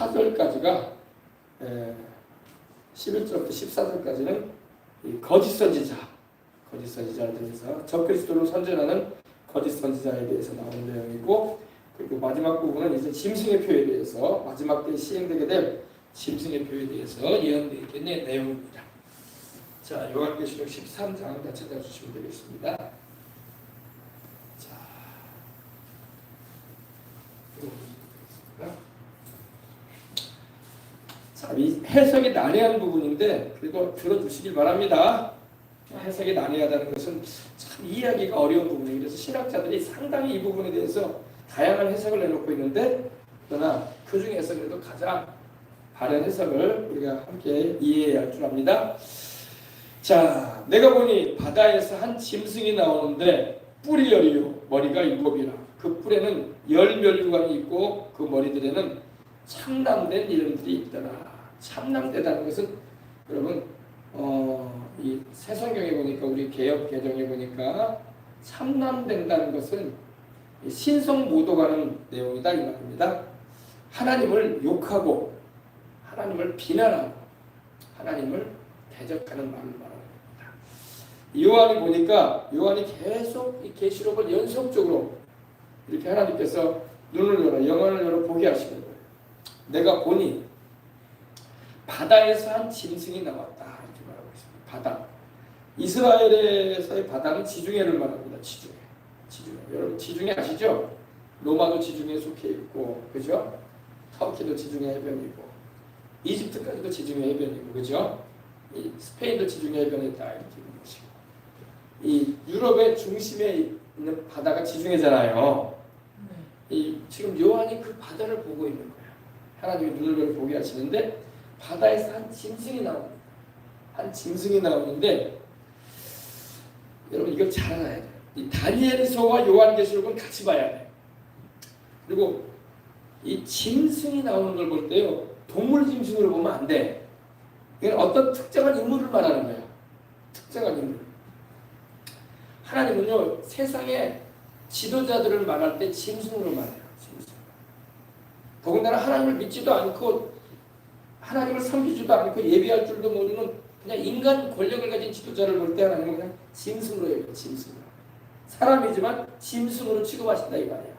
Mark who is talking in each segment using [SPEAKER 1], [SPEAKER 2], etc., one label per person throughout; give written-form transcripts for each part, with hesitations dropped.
[SPEAKER 1] 14절까지가 11절부터 14절까지는 거짓 선지자에 대해서 적그리스도를 선전하는 거짓 선지자에 대해서 나오는 내용이고, 그리고 마지막 부분은 이제 짐승의 표에 대해서 마지막 때에 시행되게 될 짐승의 표에 대해서 예언되어 있는 내용입니다. 자, 요한계시록 13장 같이 찾아주시면 되겠습니다. 자, 이 해석이 난해한 부분인데 그래도 들어주시길 바랍니다. 해석이 난해하다는 것은 참 이해하기가 어려운 부분이에요. 그래서 신학자들이 상당히 이 부분에 대해서 다양한 해석을 내놓고 있는데, 그러나 그 중에서 그래도 가장 바른 해석을 우리가 함께 이해해야 할 줄 압니다. 자, 내가 보니 바다에서 한 짐승이 나오는데 뿔이 열이요 머리가 7이라. 그 뿔에는 10멸류관이 있고 그 머리들에는 참남된 이름들이 있더라. 참남되다는 것은 여러분 이 새성경에 보니까, 우리 개역 개정에 보니까 참남된다는 것은 신성모독하는 내용이다 이 말입니다. 하나님을 욕하고 하나님을 비난하고 하나님을 대적하는 말을 말합니다. 요한이 보니까 요한이 계속 이 계시록을 연속적으로 이렇게 하나님께서 눈을 열어 영혼을 열어 보게 하시는 거예요. 내가 보니 바다에서 한 짐승이 나왔다 이렇게 말하고 있습니다. 바다. 이스라엘에서의 바다는 지중해를 말합니다. 지중해. 여러분 지중해 아시죠? 로마도 지중해에 속해 있고, 그죠? 터키도 지중해 해변이고, 이집트까지도 지중해 해변이고, 그죠? 이 스페인도 지중해 해변에 있다 이렇게 있는 것이고, 이 유럽의 중심에 있는 바다가 지중해잖아요. 이 지금 요한이 그 바다를 보고 있는 거예요. 하나님이 눈을 보게 하시는데 바다에서 한 짐승이 나옵니다. 한 짐승이 나오는데 여러분 이걸 잘 알아야 돼요. 이 다니엘서와 요한계시록은 같이 봐야 돼요. 그리고 이 짐승이 나오는 걸 볼 때요, 동물 짐승으로 보면 안 돼. 이건 어떤 특정한 인물을 말하는 거야. 특정한 인물. 하나님은요 세상의 지도자들을 말할 때 짐승으로 말해요. 짐승. 더군다나 하나님을 믿지도 않고 하나님을 섬기지도 않고 예배할 줄도 모르는 그냥 인간 권력을 가진 지도자를 볼 때 하나님은 그냥 짐승으로 해요. 짐승으로. 사람이지만 짐승으로 취급하신다 이 말이야.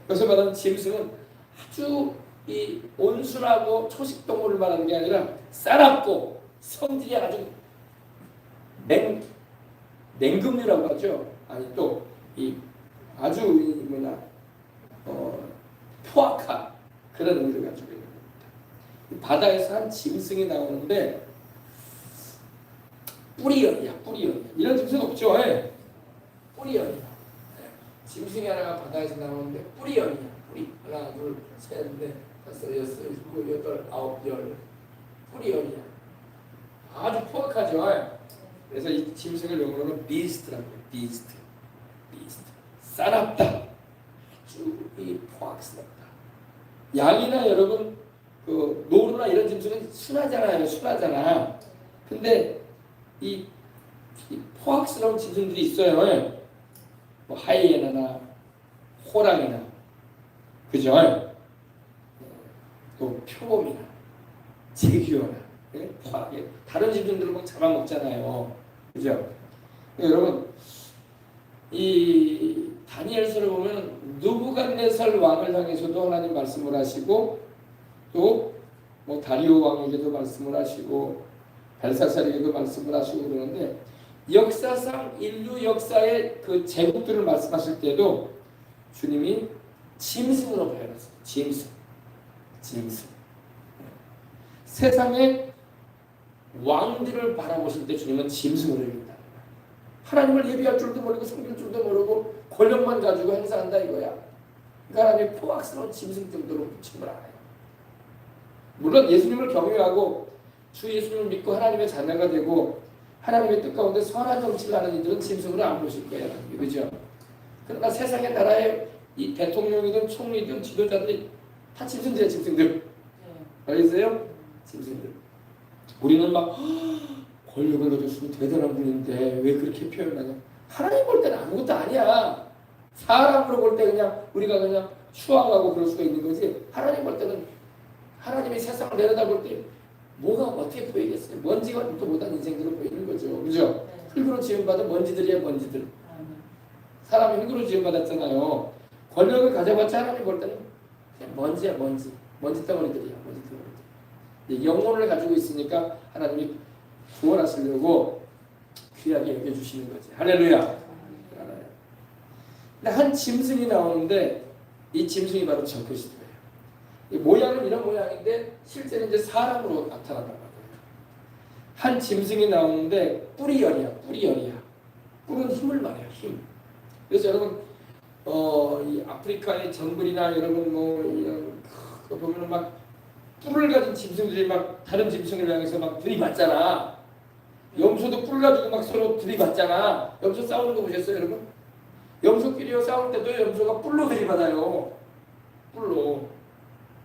[SPEAKER 1] 여기서 말하는 짐승은 아주 이 온순하고 초식동물을 말하는 게 아니라 싸납고 성질이 아주 냉금류라고 하죠. 아니 또 이 아주 포악한 그런 의미를 가지고 있는 겁니다. 바다에서 한 짐승이 나오는데 뿌리열이야. 이런 짐승 없죠. 뿌리열이야. 짐승이 하나가 바다에서 나오는데 뿌리열이야. 뿌리 하나 둘 셋 넷 다섯 여섯 일곱 여덟 아홉 열 뿌리열이야. 아주 포악하죠. 그래서 이 짐승을 영어로는 비스트라고 해요. 비스트. 싸납다. 아주 이 포악스럽다. 양이나 여러분 그 노루나 이런 짐승은 순하잖아. 근데 이 포악스러운 짐승들이 있어요. 뭐 하이에나나 호랑이나, 그죠? 또 표범이나 제규어나 포악해. 다른 짐승들은 막 잡아먹잖아요. 그죠? 여러분 이 다니엘서를 보면 느부갓네살 왕을 향해서도 하나님 말씀을 하시고, 또 뭐 다리오 왕에게도 말씀을 하시고 벨사살에게도 말씀을 하시고 그러는데, 역사상 인류 역사의 그 제국들을 말씀하실 때도 주님이 짐승으로 표현했어요. 짐승. 세상의 왕들을 바라보실 때 주님은 짐승으로 얘기한다. 하나님을 예비할 줄도 모르고 섬길 줄도 모르고 권력만 가지고 행사한다 이거야. 그러니까 하나님이 포악스러운 짐승 정도로 취급을 안 해요. 물론 예수님을 경외하고 주 예수님을 믿고 하나님의 자녀가 되고 하나님의 뜻 가운데 선한 정치를 하는 이들은 짐승으로 안 보실 거예요. 그죠? 그러나 세상의 나라의 이 대통령이든 총리든 지도자들이 다 짐승들이야. 짐승들. 알겠어요? 짐승들. 우리는 막 권력을 가졌으면 대단한 분인데 왜 그렇게 표현하냐. 하나님 볼 때는 아무것도 아니야. 사람으로 볼 때 그냥 우리가 그냥 추앙하고 그럴 수가 있는 거지. 하나님 볼 때는 하나님이 세상을 내려다볼 때 뭐가 어떻게 보이겠어요? 먼지가 또 못한 인생들로 보이는 거죠. 그죠? 흙으로 지음받은 먼지들이야 먼지들. 사람이 흙으로 지음받았잖아요. 권력을 가져봤자 하나님 볼 때는 그냥 먼지야 먼지. 먼지 덩어리들이야 먼지 덩어리들. 영혼을 가지고 있으니까 하나님이 구원하시려고 귀하게 여겨주시는 거지. 할렐루야. 근데 한 짐승이 나오는데 이 짐승이 바로 적그리스도예요. 이 모양은 이런 모양인데 실제는 이제 사람으로 나타난단 말이에요. 한 짐승이 나오는데 뿔이열이야. 뿔은 힘을 말해요. 힘. 그래서 여러분 이 아프리카의 정글이나 여러분 뭐 이런 거 보면 막 뿔을 가진 짐승들이 막 다른 짐승을 향해서 막 들이받잖아. 염소도 뿔 가지고 막 서로 들이받잖아. 염소 싸우는 거 보셨어요, 여러분? 염소끼리 싸울 때도 염소가 뿔로 들이받아요. 뿔로.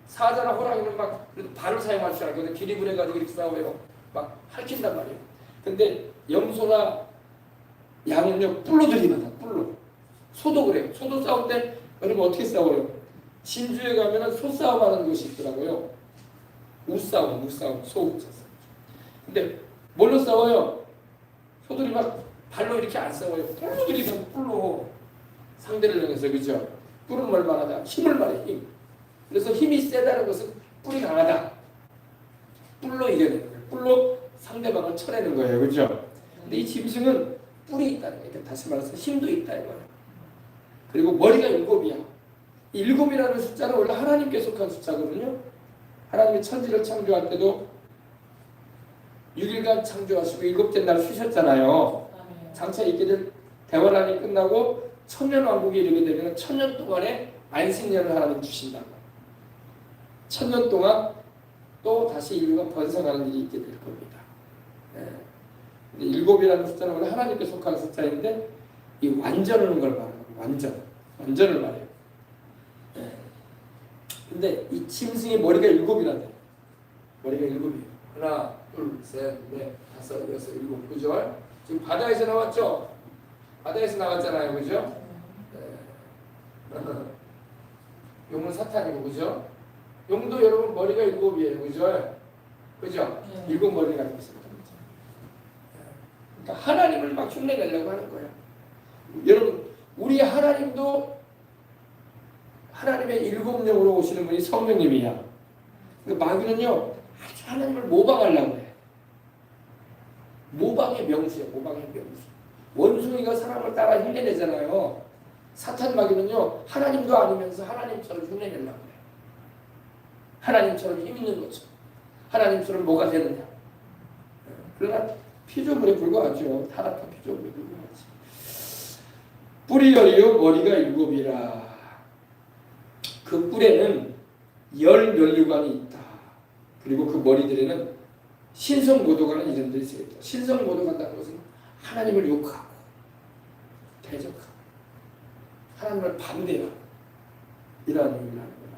[SPEAKER 1] 사자나 호랑이는 막 그래도 발을 사용할 줄 알거든. 기립을 해가지고 이렇게 싸워요. 막 핥힌단 말이에요. 근데 염소나 양은요 뿔로 들이받아. 뿔로. 소도 그래요. 소도 싸울 때 여러분 어떻게 싸워요? 진주에 가면은 소싸움하는 곳이 있더라고요. 우싸움, 소우싸움. 근데 뭘로 싸워요? 소들이 막 발로 이렇게 안 싸워요. 뿔로 들이받아. 뿔로. 상대를 향해서. 그죠? 뿔은 뭘 말하다? 힘을 말해. 힘. 그래서 힘이 세다는 것은 뿔이 강하다. 뿔로 이겨내는 거예요. 뿔로 상대방을 쳐내는 거예요. 그죠? 근데 이 짐승은 뿔이 있다는 거예요. 다시 말해서 힘도 있다 이거예요. 그리고 머리가 7이야. 7이라는 숫자는 원래 하나님께 속한 숫자거든요. 하나님이 천지를 창조할 때도 6일간 창조하시고 7째 날 쉬셨잖아요. 장차 있게 될 대환란이 끝나고 천년왕국에 이르게 되면 1000년 동안의 안식년을 하나님 주신다. 1000년 동안 또 다시 인류가 번성하는 일이 있게 될 겁니다. 7이라는 숫자는 원래 하나님께 속한 숫자인데 이 완전하는 걸 말하는 거예요. 완전을 말해요. 근데 이 짐승의 머리가 7이라네. 머리가 7이에요. 하나, 둘, 셋, 넷, 다섯, 여섯, 일곱. 그죠? 지금 바다에서 나왔죠? 바다에서 나왔잖아요. 그죠? 용은 사탄이고. 그죠? 용도 여러분 머리가 7이에요. 그죠? 그죠? 7머리를 갖고 있습니다. 그러니까 하나님을 막 흉내내려고 하는 거예요. 여러분 우리 하나님도 하나님의 7명으로 오시는 분이 성령님이야. 그러니까 마귀는요 아주 하나님을 모방하려고 해. 모방의 명수야. 원숭이가 사람을 따라 흉내내잖아요. 사탄 마귀는요 하나님도 아니면서 하나님처럼 흉내내려고 해. 하나님처럼 힘 있는 거죠. 하나님처럼 뭐가 되느냐. 그러나 피조물에 불과하죠. 타락한 피조물에 불과하지. 뿔이 열이요 머리가 7이라. 그 뿔에는 면류관이 있다. 그리고 그 머리들에는 신성모도관은 이름들이 쓰여있다. 신성모도관이라는 것은 하나님을 욕하고 대적하고 하나님을 반대하고 이러한 의미를 하는 거예요.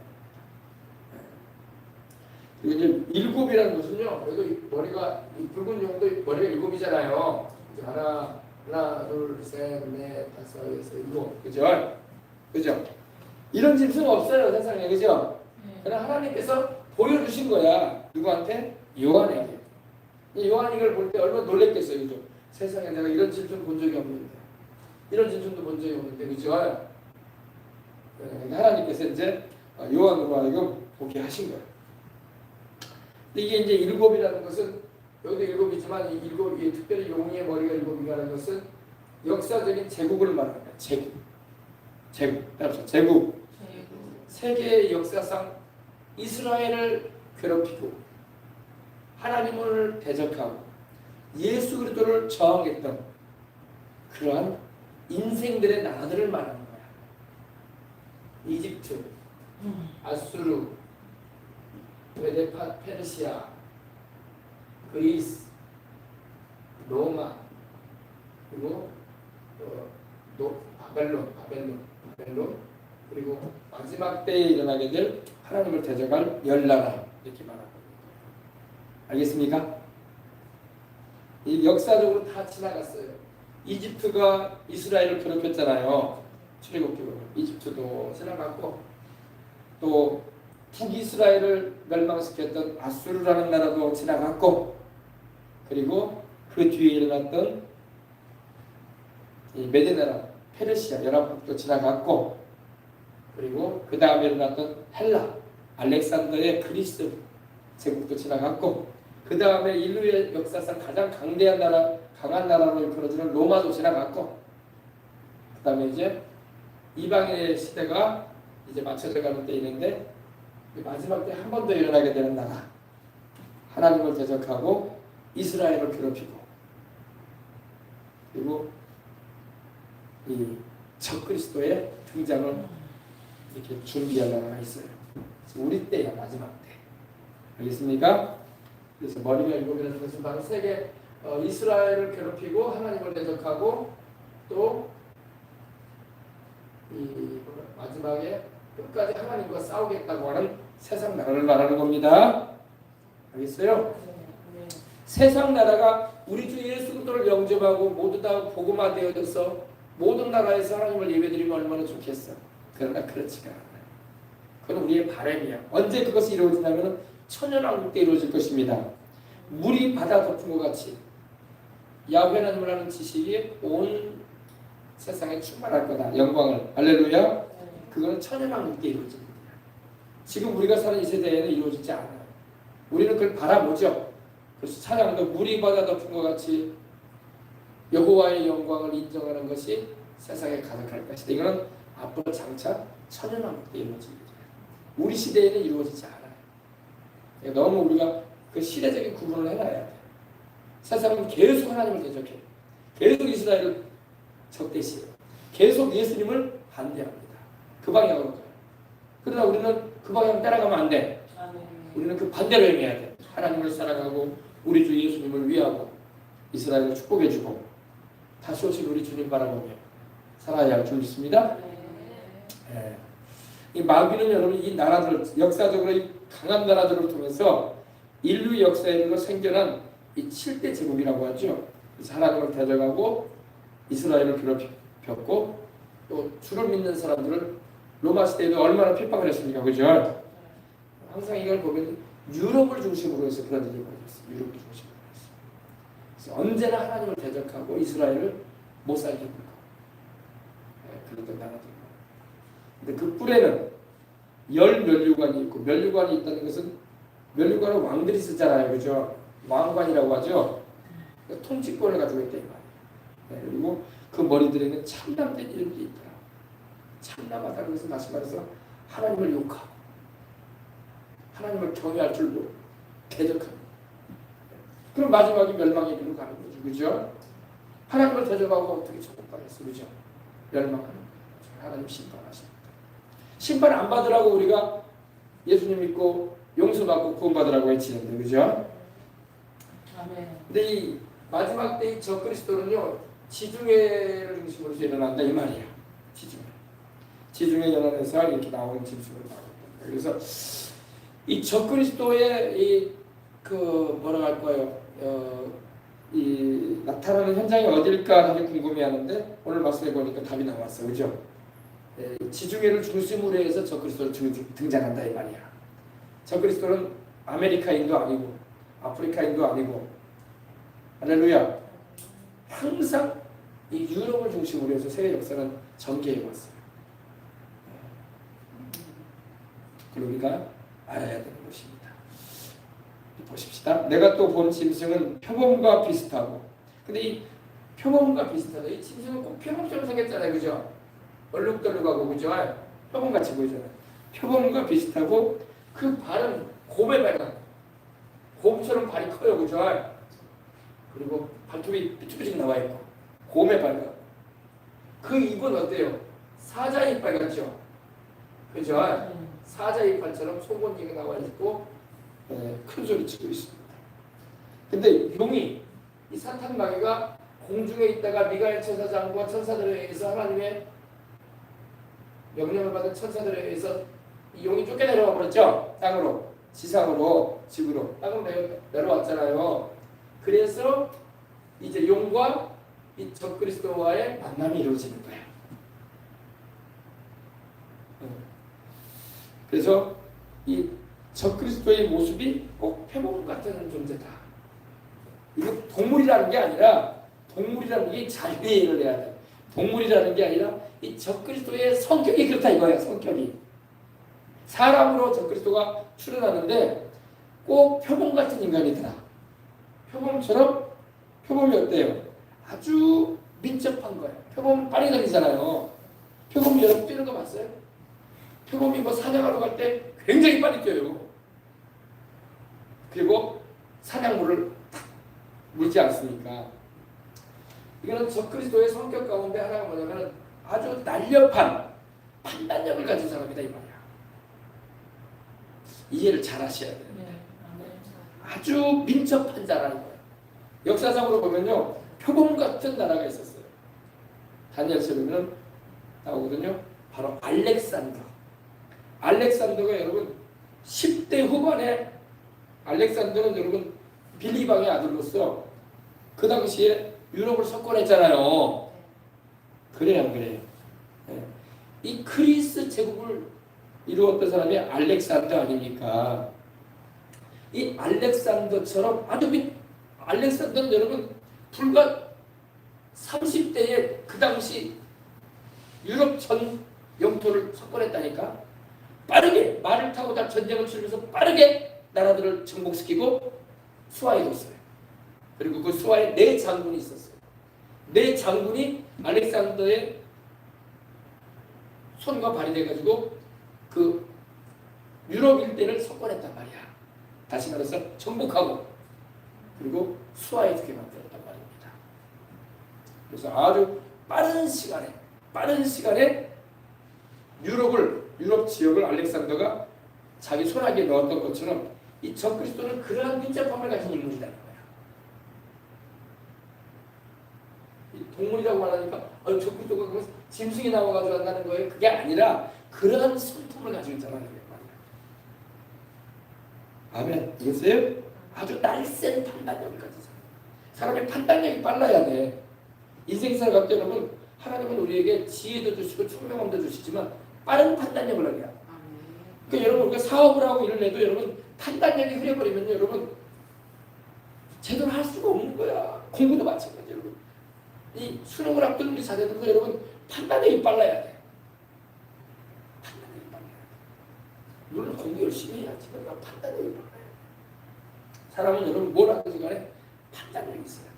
[SPEAKER 1] 그리고 이제 7이라는 것은요, 여기 머리가 붉은 용도 머리가 7이잖아요. 하나, 둘, 셋, 넷, 다섯, 여섯, 일곱. 그죠? 이런 짐승 없어요 세상에. 그죠? 그냥 하나님께서 보여주신 거야. 누구한테? 요한에게. 요한이 이걸 볼 때 얼마나 놀랬겠어요. 그죠? 세상에 내가 이런 짐승 본 적이 없는데, 이런 짐승도 본 적이 없는데. 그죠? 하나님께서 이제 요한으로 하여금 보게 하신 거예요. 근데 이게 이제 7이라는 것은 여기도 7이지만 이 특별히 용의 머리가 7이라는 것은 역사적인 제국을 말합니다. 제국. 세계의 역사상 이스라엘을 괴롭히고 하나님을 대적하고 예수 그리스도를 저항했던 그러한 인생들의 나라들을 말하는 거야. 이집트, 아수르, 메데 페르시아, 그리스, 로마, 그리고 바벨론, 그리고 마지막 때에 일어나게 될 하나님을 대적할 10나라 이렇게 말하고 있는 거예요. 알겠습니까? 이 역사적으로 다 지나갔어요. 이집트가 이스라엘을 괴롭혔잖아요. 출애굽기로 이집트도 지나갔고 또 북이스라엘을 멸망시켰던 아수르라는 나라도 지나갔고, 그리고 그 뒤에 일어났던 이 메디나라 페르시아 연합국도 지나갔고, 그리고 그 다음에 일어났던 헬라 알렉산더의 그리스 제국도 지나갔고, 그 다음에 인류의 역사상 가장 강한 나라로 이끌어지는 로마도 지나갔고, 그 다음에 이제 이방인의 시대가 이제 맞춰져 가는 때 있는데, 마지막 때 한 번 더 일어나게 되는 나라, 하나님을 대적하고 이스라엘을 괴롭히고, 그리고 이 적그리스도의 등장을 이렇게 준비할 나라가 있어요. 우리 때야, 마지막 때. 알겠습니까? 그래서 머리가 일곱이라는 것은 바로 세계 이스라엘을 괴롭히고 하나님을 대적하고, 또 이 마지막에 끝까지 하나님과 싸우겠다고 하는 세상 나라를 말하는 겁니다. 알겠어요? 세상 나라가 우리 주 예수 그리스도를 영접하고 모두 다 복음화되어져서 모든 나라에서 하나님을 예배드리면 얼마나 좋겠어. 그러나 그렇지가 않아요. 그건 우리의 바람이야. 언제 그것이 이루어지냐면 천연왕국 때 이루어질 것입니다. 물이 바다 덮은 것 같이 야훼 하나님을 아는 지식이 온 세상에 충만할 거다. 영광을. 할렐루야. 그거는 천연왕국 때 이루어집니다. 지금 우리가 사는 이 세대에는 이루어지지 않아요. 우리는 그걸 바라보죠. 그래서 찬양도 물이 바다 덮은 것 같이 여호와의 영광을 인정하는 것이 세상에 가득할 것이다. 이거는 앞으로 장차 천연왕국 때 이루어집니다. 우리 시대에는 이루어지지 않아요. 너무 우리가 그 시대적인 구분을 해놔야 돼. 세상은 계속 하나님을 대적해. 계속 이스라엘을 적대시해요. 계속 예수님을 반대합니다. 그 방향으로 가요. 그러나 우리는 그 방향 따라가면 안 돼. 우리는 그 반대로 행해야 돼. 하나님을 사랑하고 우리 주 예수님을 위하고 이스라엘을 축복해주고 다시 오실 우리 주님 바라보며 살아야 할 줄 믿습니다. 네. 이 마귀는 여러분 이 나라들, 역사적으로 이 강한 나라들을 통해서 인류 역사에서 생겨난 이 7대 제국이라고 하죠. 그래서 하나님을 대적하고 이스라엘을 괴롭혔고, 또 주를 믿는 사람들을 로마 시대에도 얼마나 핍박을 했습니까? 그죠? 항상 이걸 보면 유럽을 중심으로 해서 그런 일이 벌어졌어요. 유럽을 중심으로 해서. 그래서 언제나 하나님을 대적하고 이스라엘을 못 살게 굴고, 그랬던 나라들. 근데 그 뿔에는 열 면류관이 있고, 면류관이 있다는 것은 면류관은 왕들이 쓰잖아요. 그죠? 왕관이라고 하죠. 그러니까 통치권을 가지고 있다 이 말이에요. 그리고 그 머리들에는 참남된 이름이 있더라. 참남하다는 것은 다시 말해서 하나님을 욕하고 하나님을 경외할 줄로 대적하는. 그럼 마지막에 멸망의 길로 가는 거죠. 그죠? 하나님을 대적하고 어떻게 축복받았어. 그죠? 멸망하는 거죠. 하나님 심판하십니다. 심판 안 받으라고 우리가 예수님 믿고 용서받고 구원받으라고 외치는데, 그죠? 근데 이 마지막 때 이 적그리스도는요, 지중해를 중심으로 해서 일어난다 이 말이야. 지중해 연안에서 이렇게 나오는 짐승을 말합니다. 그래서 이 적그리스도의 이 그 뭐라 할까요? 이 나타나는 현장이 어딜까 하는 게 궁금해하는데 오늘 말씀해 보니까 답이 나왔어, 그죠? 지중해를 중심으로 해서 적그리스도를 등장한다 이 말이야. 적그리스도는 아메리카인도 아니고 아프리카인도 아니고, 할렐루야. 항상 이 유럽을 중심으로 해서 세계 역사는 전개해 왔어요. 그걸 우리가 알아야 되는 것입니다. 보십시다. 내가 또 본 짐승은 표범과 비슷하고, 근데 이 표범과 비슷하다. 이 짐승은 꼭 표범처럼 생겼잖아요, 그죠? 얼룩덜룩하고, 그죠? 표범같이 보이잖아요. 표범과 비슷하고 그 발은 곰의 발같. 곰처럼 발이 커요, 그죠? 그리고 발톱이 삐뚤어지게 나와 있고 곰의 발같. 그 입은 어때요? 사자 이빨 같죠? 그죠? 사자 이빨처럼 송곳니가 나와 있고 큰 소리 치고 있습니다. 근데 용이, 이 사탄 마귀가 공중에 있다가 미가엘 천사장과 천사들에 의해서 하나님의 명령을 받은 천사들에 의해서 이 용이 쫓겨내려와 버렸죠. 땅으로, 지상으로, 지구로 땅으로 내려왔잖아요. 그래서 이제 용과 이 적그리스도와의 만남이 이루어지는 거예요. 그래서 이 적그리스도의 모습이 꼭 표범 같은 존재다. 이거 동물이라는 게 아니라 동물이라는 게 잘 이해를 해야 돼. 동물이라는 게 아니라 이 적그리스도의 성격이 그렇다 이거야. 성격이 사람으로 적그리스도가 출현하는데 꼭 표범 같은 인간이더라. 표범처럼 표범이 어때요? 아주 민첩한 거예요. 표범 빨리 다니잖아요. 표범이 여러분 뛰는 거 봤어요? 표범이 뭐 사냥하러 갈 때 굉장히 빨리 뛰어요. 그리고 사냥물을 탁 물지 않습니까? 이거는 적그리스도의 성격 가운데 하나가 뭐냐면 아주 날렵한 판단력을 가진 사람이다 이 말이야. 이해를 잘 하셔야 돼요. 아주 민첩한 자라는 거예요. 역사상으로 보면요. 표범 같은 나라가 있었어요. 다니엘서에 보면 나오거든요. 바로 알렉산더. 알렉산더가 여러분 10대 후반에 알렉산더는 여러분 빌리방의 아들로서 그 당시에 유럽을 석권했잖아요. 그래요, 안 그래요? 네. 이 그리스 제국을 이루었던 사람이 알렉산더 아닙니까? 이 알렉산더처럼 알렉산더는 여러분 불과 30대에 그 당시 유럽 전 영토를 석권했다니까. 빠르게 말을 타고 다 전쟁을 치르면서 빠르게 나라들을 정복시키고 수하해뒀어요. 그리고 그 수하에 4장군이 있었어요. 4장군이 알렉산더의 손과 발이 돼가지고 그 유럽 일대를 석권했단 말이야. 다시 말해서 정복하고 그리고 수하해두게 만들었단 말입니다. 그래서 아주 빠른 시간에 유럽 지역을 알렉산더가 자기 손아귀에 넣었던 것처럼 이 적그리스도는 그러한 민첩함을 가진 인물이라는 거야. 이 동물이라고 말하니까 적그리스도가 그러면 짐승이 나와가지고 한다는 거예요. 그게 아니라 그러한 성품을 가지고 있다는 거예요. 아멘. 이겠어요? 아주 날쌘 판단력을 가진 사람의 판단력이 빨라야 돼. 인생사를 갈 때 여러분 하나님은 우리에게 지혜도 주시고 총명함도 주시지만 빠른 판단력을 하게 해요. 그러니까 여러분 우리가 사업을 하고 일을 해도 여러분 판단력이 흐려버리면 여러분 제대로 할 수가 없는 거야. 공부도 마찬가지 여러분. 이 수능을 앞둔 우리 자녀들도 여러분 판단력이 빨라야 돼. 판단력이 빨라야 돼. 물론 공부 열심히 해야지만 판단력이 빨라야 돼. 사람은 여러분 뭘 하든지 간에 판단력이 있어야 돼.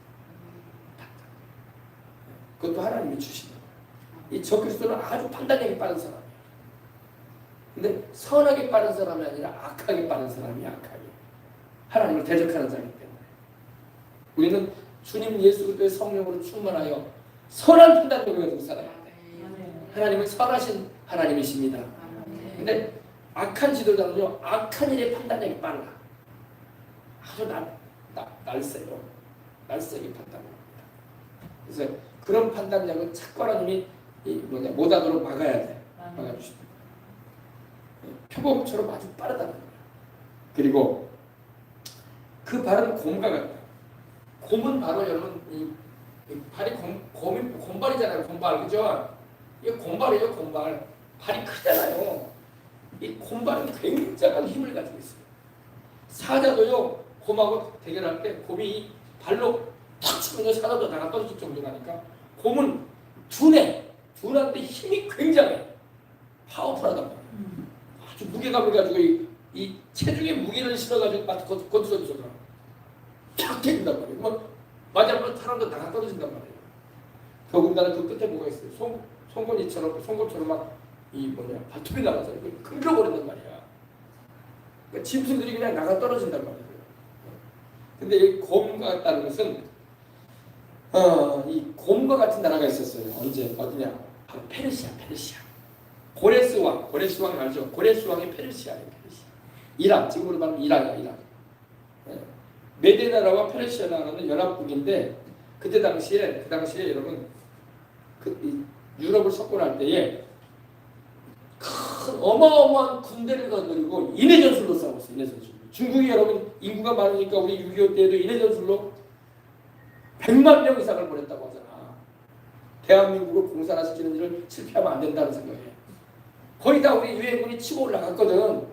[SPEAKER 1] 그것도 하나님이 주시는 거예요. 이 적그리스도는 아주 판단력이 빠른 사람이에요. 근데 선하게 빠른 사람이 아니라 악하게 빠른 사람이 악하게. 하나님을 대적하는 자이기 때문에. 우리는 주님 예수 그리스도의 성령으로 충만하여 선한 판단력을 가지고 살아야 돼. 하나님은 선하신 하나님이십니다. 근데 악한 지도자는요. 악한 일에 판단력이 빨라. 아주 날쌔게 판단합니다. 그래서 그런 판단력은 착과라는 힘이 못하도록 막아야 돼. 막아주십니다. 표범처럼 아주 빠르다는 거예요. 그리고 그 발은 곰과 같다. 곰은 바로 여러분 이 발이 곰발이잖아요. 곰발 그죠? 이게 곰발이에요. 곰발. 발이 크잖아요. 이 곰발은 굉장한 힘을 가지고 있어요. 사자도요. 곰하고 대결할 때 곰이 발로 탁 치면 사자도 나가 떨어질 정도라니까. 곰은 둔한데 힘이 굉장해. 파워풀하단 말이야. 아주 무게감을 가지고 이 체중에 무게를 실어가지고 막 건드려줘서 탁 깨진단 말이에요. 뭐 맞아보면 사람도 나가 떨어진단 말이에요. 더군다나 그 끝에 뭐가 있어요? 송곳처럼 막 발톱이 나가서 끊겨버린단 말이야. 그러니까 짐승들이 그냥 나가 떨어진단 말이에요. 근데 이 곰과 같다는 것은 이 곰과 같은 나라가 있었어요. 언제? 어디냐? 바로 페르시아. 고레스 왕 알죠? 고레스 왕이 페르시아예요. 이란, 지금으로 말하면 이란이야. 메데 나라와 페르시아 나라는 연합국인데 그 당시에 여러분 유럽을 석권할 때에 큰 어마어마한 군대를 거느리고 인해전술로 싸웠어요. 인해전술. 중국이 여러분 인구가 많으니까 우리 6.25 때에도 인해전술로 100만 명 이상을 보냈다고 하잖아. 대한민국을 공산화시키는 일을 실패하면 안 된다는 생각에 거의 다 우리 유엔군이 치고 올라갔거든.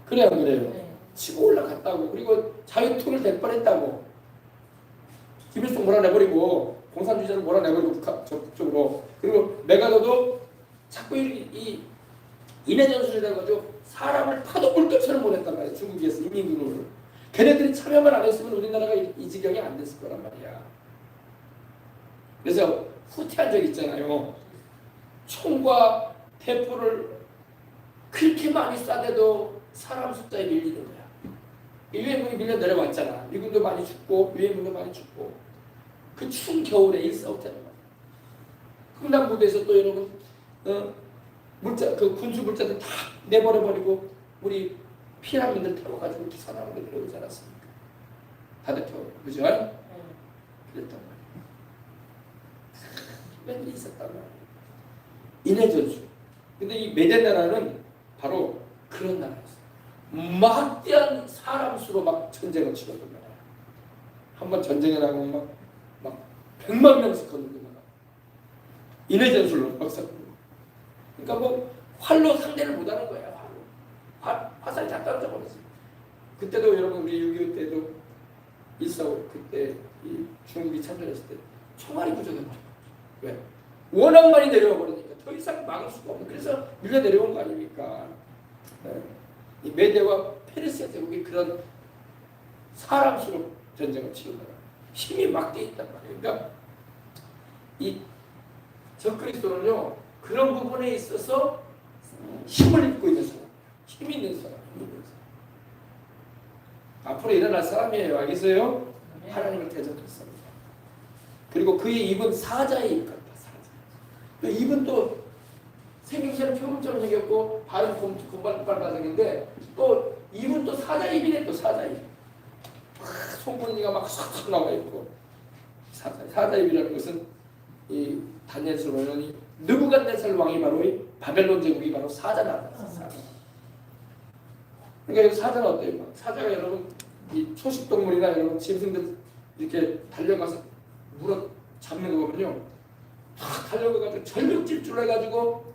[SPEAKER 1] 그래요, 안 그래요?
[SPEAKER 2] 네.
[SPEAKER 1] 치고 올라갔다고. 그리고 자유투를 될 뻔했다고. 김일성 몰아내버리고 공산주의자를 몰아내버리고 북쪽으로. 그리고 메가더도 자꾸 이 인해 전술을 해가지고 사람을 파도 물결처럼 보냈단 말이야. 중국에서 인민군을. 걔네들이 참여만 안 했으면 우리나라가 이 지경이 안 됐을 거란 말이야. 그래서 후퇴한 적 있잖아요. 총과 대포를 그렇게 많이 쏴대도 사람 숫자에 밀리는 거야. 유엔군이 밀려 내려왔잖아. 미군도 많이 죽고 유엔군도 많이 죽고 그 추운 겨울에 일사후퇴하는 거야. 흥남 부대에서 또 여러분 그 군수 물자들 다 내버려버리고 우리 피난민들 태워가지고 부산하고 내려오지 않았습니까? 다들 태워, 그죠? 그랬단 말이야. 맨날 있었단 말이야. 인해전술. 근데 이 메데나라는 바로 그런 나라였어요. 막대한 사람 수로 막 전쟁을 치렀던 나라야. 한번 전쟁에 나가면 막 100만 명씩 걷는 나라. 인해전술로 막 싸우고. 그러니까 뭐 활로 상대를 못하는 거야. 화살이 다 떨어져 버렸어요. 그때도 여러분 우리 6.25 때도 1.4.5 그때 이 중국이 참전했을 때 총알이 부족해버려. 왜? 워낙 많이 내려와 버리니까 더 이상 막을 수가 없는. 그래서 밀려 내려온 거 아닙니까? 네. 이 메데와 페르시아 제국이 그런 사람 수로 전쟁을 치른다. 힘이 막대 있단 말이에요. 그러니까 이 적그리스도는요 그런 부분에 있어서 힘을 입고 있는 사람, 힘 있는 사람, 앞으로 일어날 사람이에요. 알겠어요? 네. 하나님을 대적했습니다. 그리고 그의 입은 사자의 입 같다. 사자. 입은 또 생김새는 표범처럼 생겼고 발은 곰발바닥인데 또 입은 또 사자 입이네. 또 사자 입. 송곳니가 막 쏙쏙 나와 있고 사자 입이라는 것은 이 다니엘서 보면 이 느부갓네살 왕이 바로 이 바벨론 제국이 바로 사자 나라였어요. 사자. 그러니까 이 사자는 어때요? 사자가 여러분 이 초식 동물이나 여러분 짐승들 이렇게 달려가서 물어 잡는 거 보면요, 탁 달려가가지고 전력 질주를 해가지고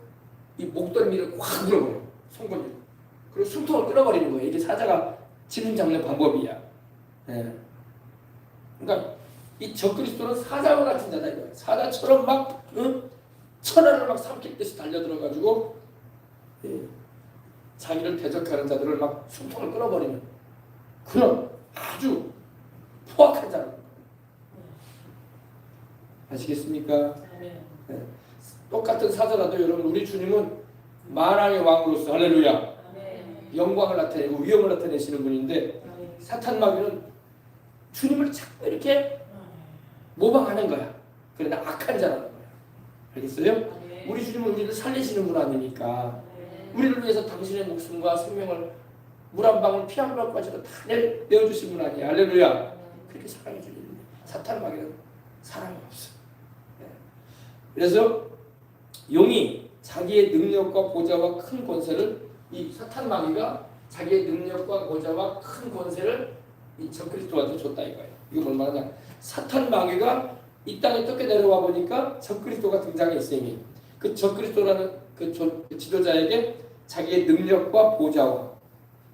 [SPEAKER 1] 이 목덜미를 확 물어버려. 송곳니. 그리고 숨통을 끊어버리는 거예요. 이게 사자가 짐승 잡는 방법이야. 예. 그러니까 이 적그리스도는 사자와 같은 자다 이거야. 사자처럼 막 천하를 막 삼킬 듯이 달려들어가지고 자기를 대적하는 자들을 막 숨통을 끊어버리는 그런 아주 포악한 자입니다. 아시겠습니까? 네. 똑같은 사자라도 여러분 우리 주님은 만왕의 왕으로서 할렐루야 영광을 나타내고 위엄을 나타내시는 분인데 사탄 마귀는 주님을 자꾸 이렇게 모방하는 거야. 그러나 악한 자라는 거야. 알겠어요? 우리 주님은 우리를 살리시는 분 아니니까 우리를 위해서 당신의 목숨과 생명을 물 한 방울 피 한 방울까지도 다 내어주신 분 아니야. 할렐루야. 그렇게 사랑해 주는데 사탄 마귀는 사랑이 없어. 그래서 용이 자기의 능력과 보좌와 큰 권세를 이 사탄 마귀가 자기의 능력과 보좌와 큰 권세를 이 적그리스도한테 줬다 이거예요. 이거 뭘 말하냐? 사탄 마귀가 이 땅에 떻게 내려와 보니까 적그리스도가 등장했으니 그 적그리스도라는 그 지도자에게 자기의 능력과 보좌와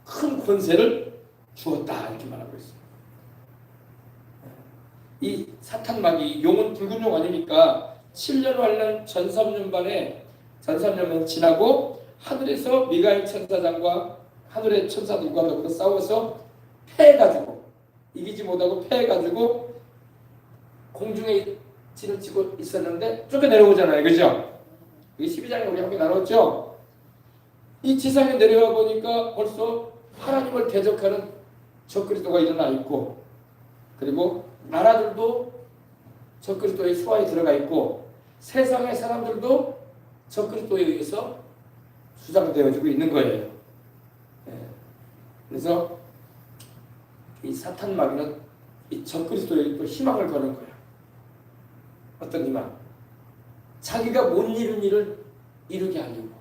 [SPEAKER 1] 큰 권세를 주었다 이렇게 말하고 있어요. 이 사탄 마귀 용은 붉은 용 아닙니까? 7년 환란 전 3년만 지나고 하늘에서 미가엘 천사장과 하늘의 천사들과 더불어 싸워서 패해가지고 이기지 못하고 패해가지고 공중에 진을 치고 있었는데 쫓겨 내려오잖아요. 그죠? 이게 12장에 우리 함께 나눴죠? 이 지상에 내려와 보니까 벌써 하나님을 대적하는 적그리스도가 일어나 있고 그리고 나라들도 적그리스도의 수하에 들어가 있고 세상의 사람들도 적그리스도에 의해서 수장되어지고 있는 거예요. 그래서 이 사탄 마귀는 이 적그리스도에 또 희망을 거는 거야. 어떤 희망? 자기가 못 이룬 일을 이루게 하려고.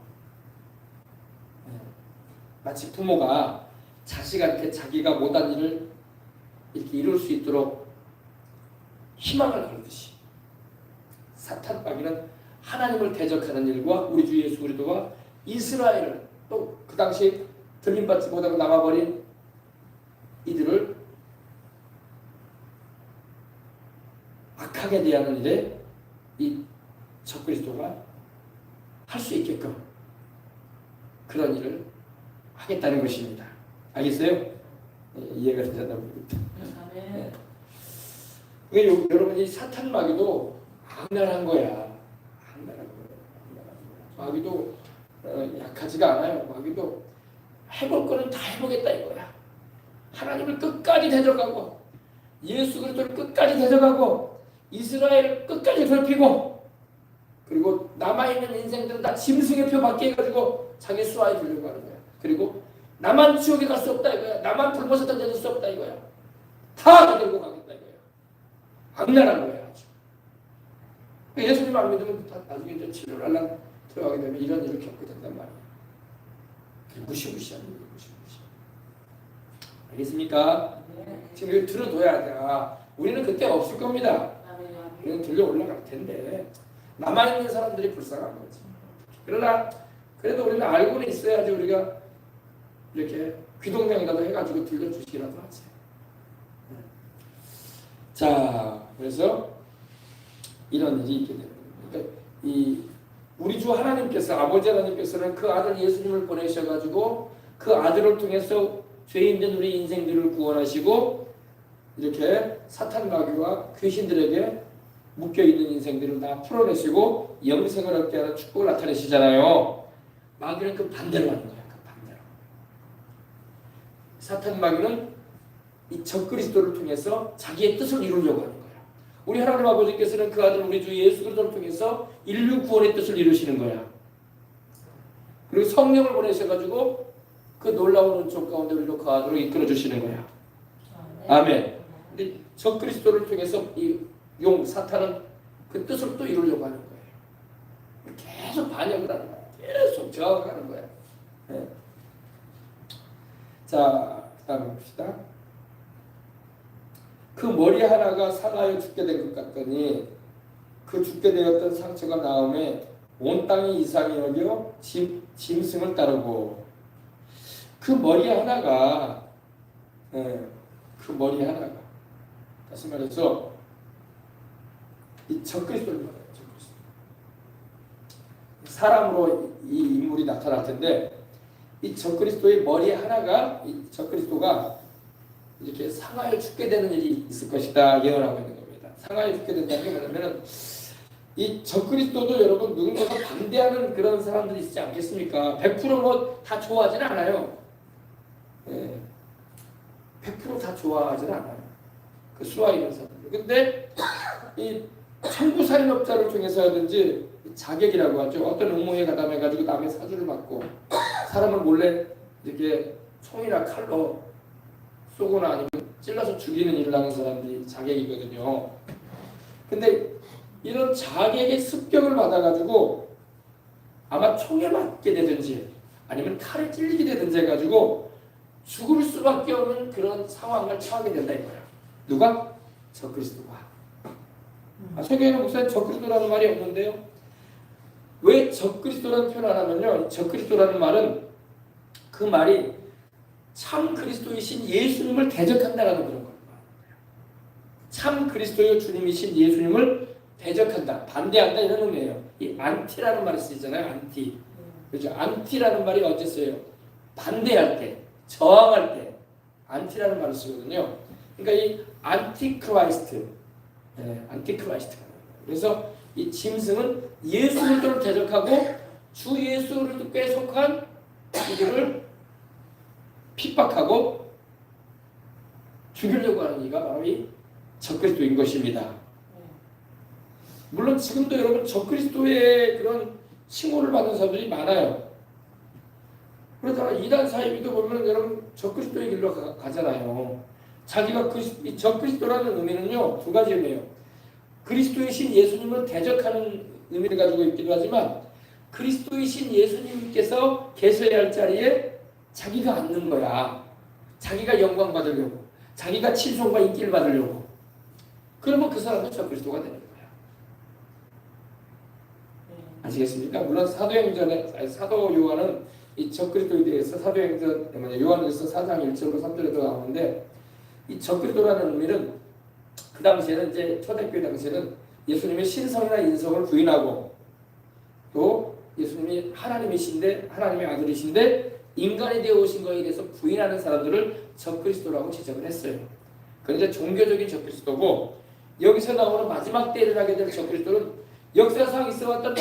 [SPEAKER 1] 마치 부모가 자식한테 자기가 못한 일을 이렇게 이룰 수 있도록 희망을 거두듯이 사탄 마귀는 하나님을 대적하는 일과 우리 주 예수 그리스도와 이스라엘을 또 그 당시 들림받지 못하고 남아버린 이들을 악하게 대하는 일에 이 적그리스도가 할 수 있게끔 그런 일을 하겠다는 것입니다. 알겠어요? 네, 이해가 되셨나 봅니다. 네. 여러분 이 사탄 마귀도 악랄한 거야. 악랄한 거야. 마귀도 약하지가 않아요. 마귀도 해볼 거는 다 해보겠다 이거야. 하나님을 끝까지 대적하고 예수 그리스도를 끝까지 대적하고 이스라엘을 끝까지 괴롭히고 그리고 남아있는 인생들은 다 짐승의 표 받게 해가지고 자기 수하에 두려고 하는 거야. 그리고 나만 지옥에 갈 수 없다 이거야. 나만 불못에 던져질 수 없다 이거야. 다 들고 가겠다 이거야. 악랄한 거야. 아주. 예수님 안 믿으면 나중에 이제 치료를 하려고 들어가게 되면 이런 일을 겪게 된단 말이야. 무시무시한 일이야. 무시무시. 알겠습니까?
[SPEAKER 2] 네.
[SPEAKER 1] 지금 이거 들어둬야 돼. 우리는 그때 없을 겁니다. 우리는 들려 올라갈 텐데 남아있는 사람들이 불쌍한 거지. 그러나 그래도 우리는 알고는 있어야지 우리가 이렇게 귀동냥이라도 해가지고 들려주시기라도 하지. 자, 그래서 이런 일이 있게 됩니다. 그러니까 이 우리 주 하나님께서 아버지 하나님께서는 그 아들 예수님을 보내셔가지고 그 아들을 통해서 죄인된 우리 인생들을 구원하시고 이렇게 사탄 마귀와 귀신들에게 묶여있는 인생들을 다 풀어내시고 영생을 얻게 하는 축복을 나타내시잖아요. 마귀는 그 반대로 하는 거야. 그 반대로. 사탄 마귀는 이 적그리스도를 통해서 자기의 뜻을 이루려고 하는 거야. 우리 하나님 아버지께서는 그 아들 우리 주 예수 그리스도를 통해서 인류 구원의 뜻을 이루시는 거야. 그리고 성령을 보내셔가지고 그 놀라운 은총 가운데 우리로 그 아들로 이끌어 주시는 거야. 아멘. 근데 적그리스도를 통해서 이 사탄은 그 뜻을 또 이루려고 하는 거예요. 계속 반역을 하는 거야. 계속 저항하는 거야. 네. 자, 다음 봅시다. 그 머리 하나가 상하여 죽게 된 것 같더니 그 죽게 되었던 상처가 나음에 온 땅이 이상히 여겨 짐승을 따르고 그 머리 하나가 그 머리 하나가 다시 말해서 이 적그리스도를 말해요. 적그리스도. 사람으로 이 인물이 나타날 텐데 이 적그리스도의 머리 하나가 이 적그리스도가 이렇게 상하여 죽게 되는 일이 있을 것이다 예언하고 있는 겁니다. 상하여 죽게 된다는 게 뭐냐면은 이 적그리스도도 여러분 누군가가 반대하는 그런 사람들이 있지 않겠습니까? 100% 다 좋아하지는 않아요. 100%다 좋아하지는 않아요. 그 수와 있는 사람들. 근데 이 청부살인업자를 통해서든지 자객이라고 하죠. 어떤 음모에 가담해가지고 남의 사주를 받고 사람을 몰래 이렇게 총이나 칼로 쏘거나 아니면 찔러서 죽이는 일을 하는 사람들이 자객이거든요. 근데 이런 자객의 습격을 받아가지고 아마 총에 맞게 되든지 아니면 칼에 찔리게 되든지 해가지고 죽을 수밖에 없는 그런 상황을 처하게 된다 이거야. 누가? 적그리스도가. 세계에는 목사님 적그리스도라는 말이 없는데요. 왜 적그리스도라는 표현 안 하면요. 적그리스도라는 말은 그 말이 참 그리스도이신 예수님을 대적한다라는 그런 거예요. 참 그리스도의 주님이신 예수님을 대적한다, 반대한다 이런 의미예요. 이 안티라는 말이 쓰이잖아요. 안티. 그렇죠? 안티라는 말이 언제 써요? 반대할 때, 저항할 때 안티라는 말을 쓰거든요. 그러니까 이 안티크라이스트, 안티크라이스트가 그래서 이 짐승은 예수 그리스도를 대적하고 주 예수 그리스도께 속한 이들을 핍박하고 죽이려고 하는 이가 바로 이 적그리스도인 것입니다. 물론 지금도 여러분 적그리스도의 그런 칭호를 받는 사람들이 많아요. 그러다가 이단 사이비도 보면 여러분 적그리스도의 길로 가잖아요. 자기가 이 적그리스도라는 의미는요 두 가지 의미예요. 그리스도이신 예수님을 대적하는 의미를 가지고 있기도 하지만 그리스도이신 예수님께서 계셔야 할 자리에 자기가 앉는 거야. 자기가 영광 받으려고, 자기가 칭송과 인기를 받으려고. 그러면 그 사람은 적그리스도가 되는 거야. 아시겠습니까? 물론 사도 요한은 이 적그리스도에 대해서 사도행전 요한일서 4장 1절로 3절에도 나오는데 이 적그리스도라는 의미는 그 당시에는 이제 초대교회 당시에는 예수님의 신성이나 인성을 부인하고 또 예수님이 하나님이신데 하나님의 아들이신데 인간이 되어 오신 것에 대해서 부인하는 사람들을 적그리스도라고 지적을 했어요. 그런데 종교적인 적그리스도고 여기서 나오는 마지막 때를 하게 될 적그리스도는 역사상 있어왔던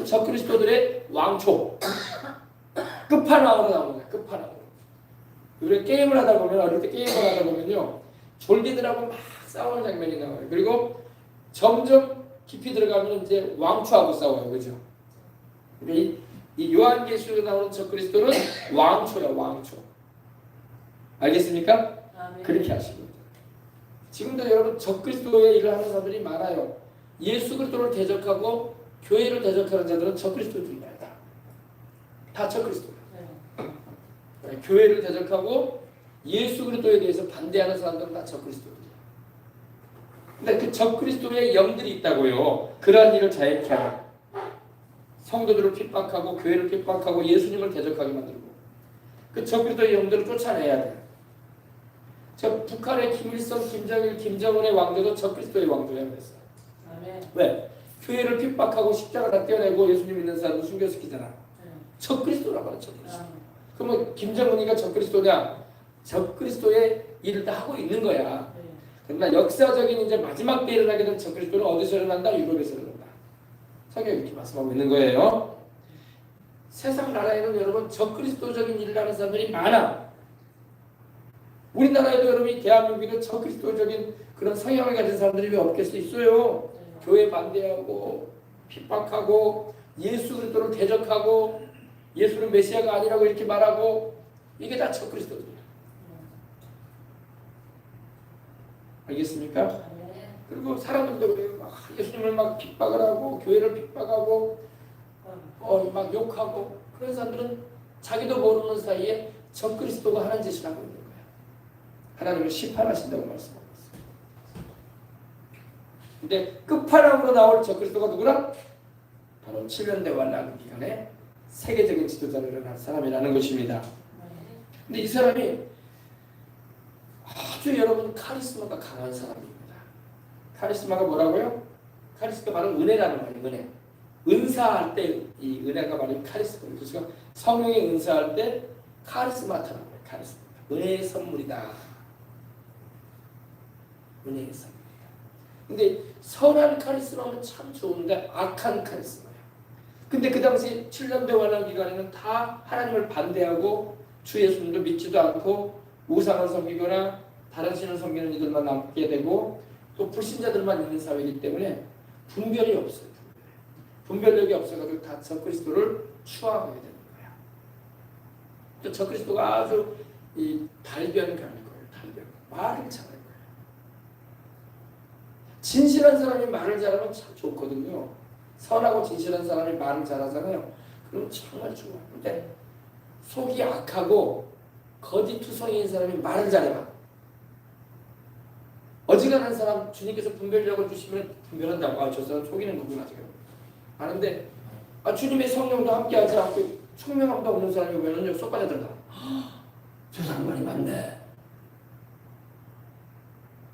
[SPEAKER 1] 적그리스도들의 왕초 끝판왕으로 나오는 거예요. 끝판왕으로. 우리 게임을 하다 보면 어릴 때 게임을 하다 보면요 졸개들하고 막 싸우는 장면이 나와요. 그리고 점점 깊이 들어가면 이제 왕초하고 싸워요. 그죠? 이 요한계시록에 나오는 적그리스도는 왕초야. 왕초. 알겠습니까? 아멘. 그렇게 하시고 지금도 여러분 적그리스도의 일을 하는 사람들이 많아요. 예수 그리스도를 대적하고 교회를 대적하는 자들은 적그리스도들이야. 다 적그리스도야. 네. 교회를 대적하고 예수 그리스도에 대해서 반대하는 사람들은 다 적그리스도들이야. 근데 그 적그리스도의 영들이 있다고요. 그러한 일을 자행케 하는 성도들을 핍박하고 교회를 핍박하고 예수님을 대적하게 만들고 그 적그리스도의 영들을 쫓아내야 돼. 저 북한의 김일성, 김정일, 김정은의 왕조도 적그리스도의 왕조야 그랬어. 왜? 교회를 핍박하고 십자가를 떼어내고 예수님 믿는 사람을 숨겨시키잖아. 적그리스도라고 하죠. 그러면 김정은이가 적그리스도냐? 적그리스도의 일을 다 하고 있는 거야. 그러나 역사적인 이제 마지막 때 일어나게 된 적그리스도는 어디서 일어난다? 유럽에서 일어난다. 성경이 이렇게 말씀하고 있는 거예요. 세상 나라에는 여러분 적그리스도적인 일을 하는 사람들이 많아. 우리나라에도 여러분이 대한민국에도 적그리스도적인 그런 성향을 가진 사람들이 왜 없겠어 있어요. 교회 반대하고 핍박하고 예수 그리스도를 대적하고 예수는 메시아가 아니라고 이렇게 말하고 이게 다 적그리스도들이야. 알겠습니까? 그리고 사람들도 그래요. 막 예수님을 막 핍박을 하고 교회를 핍박하고 막 욕하고 그런 사람들은 자기도 모르는 사이에 적그리스도가 하는 짓을 하고 있는 거야. 하나님을 심판하신다고 말씀하고 있어요. 근데 끝판왕으로 나올 적그리스도가 누구라? 바로 7년대 환란 기간에 세계적인 지도자로 일어난 사람이라는 것입니다. 근데 이 사람이 아주 여러분 카리스마가 강한 사람입니다. 카리스마가 뭐라고요? 카리스마가 바로 은혜라는 말이에요. 은혜. 은사할 때 이 은혜가 바로 카리스마예요. 그래서 성령이 은사할 때 카리스마타라고 해요. 카리스마. 은혜의 선물이다. 은혜의 선물이다. 근데 선한 카리스마는 참 좋은데 악한 카리스마예요. 근데 그 당시 7년대 환란 기간에는 다 하나님을 반대하고 주 예수님도 믿지도 않고 우상을 섬기거나 다른 신을 섬기는 이들만 남게 되고 또 불신자들만 있는 사회이기 때문에 분별이 없어요. 분별력이 없어가지고 다 적그리스도를 추앙하게 되는 거야. 또 적그리스도가 아주 이 달변가일 거예요. 달변. 말을 잘할 거예요. 진실한 사람이 말을 잘하면 참 좋거든요. 선하고 진실한 사람이 말을 잘하잖아요. 그럼 정말 좋아요. 근데 속이 악하고 거짓투성이인 사람이 말을 잘해봐. 어지간한 사람 주님께서 분별력을 주시면 분별한다고. 저 사람 속이는 거구나 지금. 아는데 주님의 성령도 함께하지 않고 총명함도 없는 사람이 보면은 쏙 빠져들다. 저 사람 말이 맞네.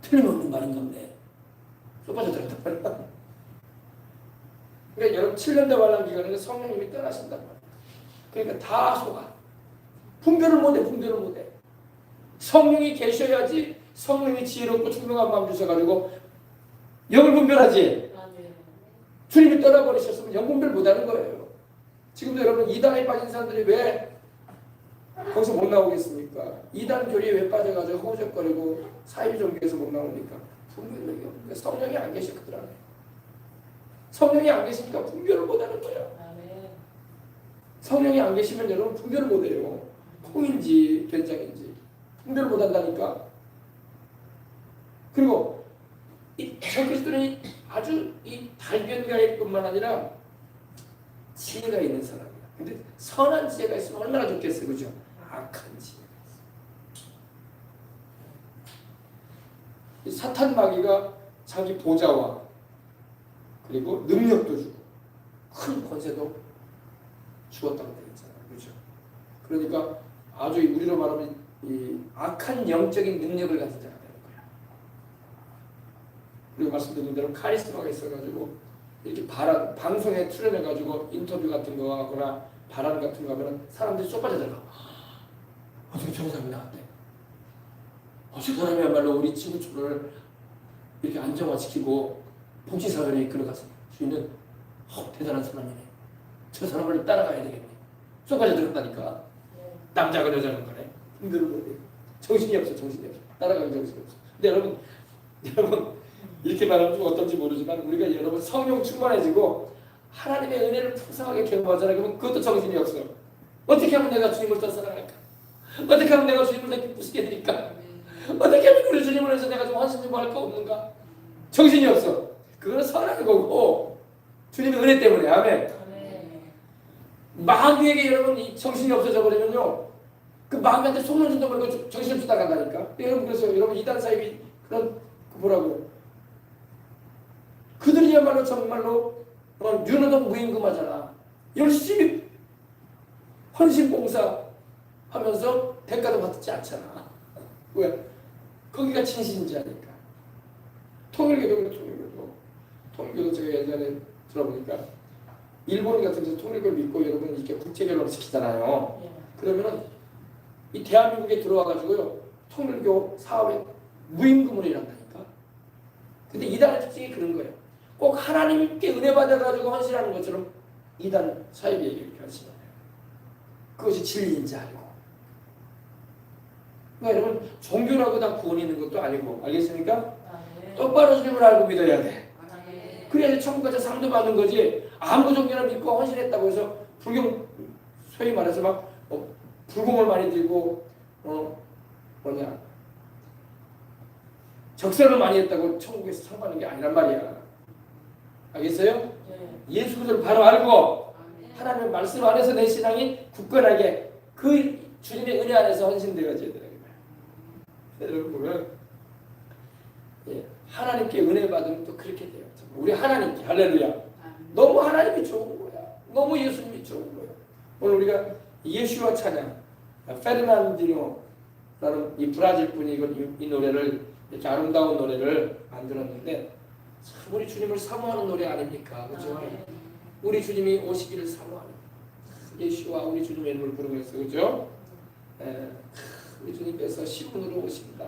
[SPEAKER 1] 틀림없는 말인 건데 쏙 빠져들었다. 그러니까 여러분 7년대 환란 기간에는 성령님이 떠나신단 말이에요. 그러니까 다 속아. 분별을 못해. 분별을 못해. 성령이 계셔야지 성령이 지혜롭고 총명한 마음 주셔가지고 영을 분별하지. 주님이 떠나버리셨으면 영 분별 못하는 거예요. 지금도 여러분 이단에 빠진 사람들이 왜 거기서 못 나오겠습니까? 이단 교리에 왜 빠져가지고 허우적거리고 사회종교에서 못 나오니까 분별력이 없는데 성령이 안 계셨더라고요. 성령이 안 계시니까 분별을 못하는 거예요. 성령이 안 계시면 여러분 분별을 못해요. 콩인지 된장인지 분별을 못한다니까. 그리고 이 적그리스도는 아주 이 달변가일 뿐만 아니라 지혜가 있는 사람이야. 근데 선한 지혜가 있으면 얼마나 좋겠어요, 그죠? 악한 지혜가 있어. 사탄 마귀가 자기 보좌와 그리고 능력도 주고 큰 권세도 주었다고 되어 있잖아요. 그렇죠? 그러니까 아주 우리로 말하면 이 악한 영적인 능력을 가진 자가 되는 거예요. 그리고 말씀드린 대로 카리스마가 있어가지고 이렇게 방송에 출연해가지고 인터뷰 같은 거 하거나 발언 같은 거 하면 사람들이 쏙 빠져들어. 어떻게 저런 사람이 나왔대? 저 사람이야말로 우리 친구들을 이렇게 안정화시키고 복지사회를 이끌어갈 수 있는 대단한 사람이네. 저 사람을 따라가야 되겠네. 쏙 빠져들었다니까. 남자가 여자는 거네. 힘들은 거네. 정신이 없어. 따라가기 정신이 없어. 근데 여러분 이렇게 말하면 좀 어떤지 모르지만 우리가 여러분 성령 충만해지고 하나님의 은혜를 풍성하게 경험하잖아요. 그러면 그것도 정신이 없어. 어떻게 하면 내가 주님을 더 사랑할까? 어떻게 하면 내가 주님을 더 기쁘시게 드릴까? 어떻게 하면 우리 주님을 위해서 내가 좀 헌신 좀 할 거 없는가? 정신이 없어. 그거는 선한 거고 주님의 은혜 때문에. 아멘. 마귀에게 여러분 이 정신이 없어져 버리면요, 그 마귀한테 손을 준다고 그러고 정신이 없이 나간다니까. 여러분 그래서 여러분 이단 사입이 그런 뭐라고 그들이야말로 정말로 윤호동 무임금하잖아. 열심히 헌신봉사 하면서 대가도 받지 않잖아. 왜? 거기가 진실인지아니까. 통일교도 제가 예전에 들어보니까 일본 같은 데서 통일교를 믿고 여러분 이렇게 국제결혼을 시키잖아요. 그러면은 이 대한민국에 들어와가지고요 통일교 사업에 무임금으로 일한다니까. 근데 이단의 특징이 그런 거예요. 꼭 하나님께 은혜 받아가지고 헌신하는 것처럼 이단 사회비에게 이렇게 하시는 거예요. 그것이 진리인지 알고. 그러니까 여러분 종교라고 다 구원이 있는 것도 아니고, 알겠습니까? 똑바로 주님을 알고 믿어야 돼. 그래야 천국 가서 상도 받는 거지. 아무 종교나 믿고 헌신했다고 해서 불경, 소위 말해서 막 불공을 많이 들고 적설을 많이 했다고 천국에서 상 받는 게 아니란 말이야. 알겠어요? 예수 그리스도를 바로 알고 하나님의 말씀 안에서 내 신앙이 굳건하게 그 주님의 은혜 안에서 헌신되어져야 되는 거예요. 여러분 보면 하나님께 은혜 받으면 또 그렇게 돼요. 우리 하나님께 할렐루야. 너무 하나님이 좋은 거야. 너무 예수님이 좋은 거야. 오늘 우리가 예수와 찬양, 페르난디노라는 이 브라질 분이 이 노래를 이렇게 아름다운 노래를 만들었는데 참 우리 주님을 사모하는 노래 아닙니까? 그렇죠? 우리 주님이 오시기를 사모하는 예수와 우리 주님의 이름을 부르면서, 그렇죠? 우리 주님께서 신부로 오십니다.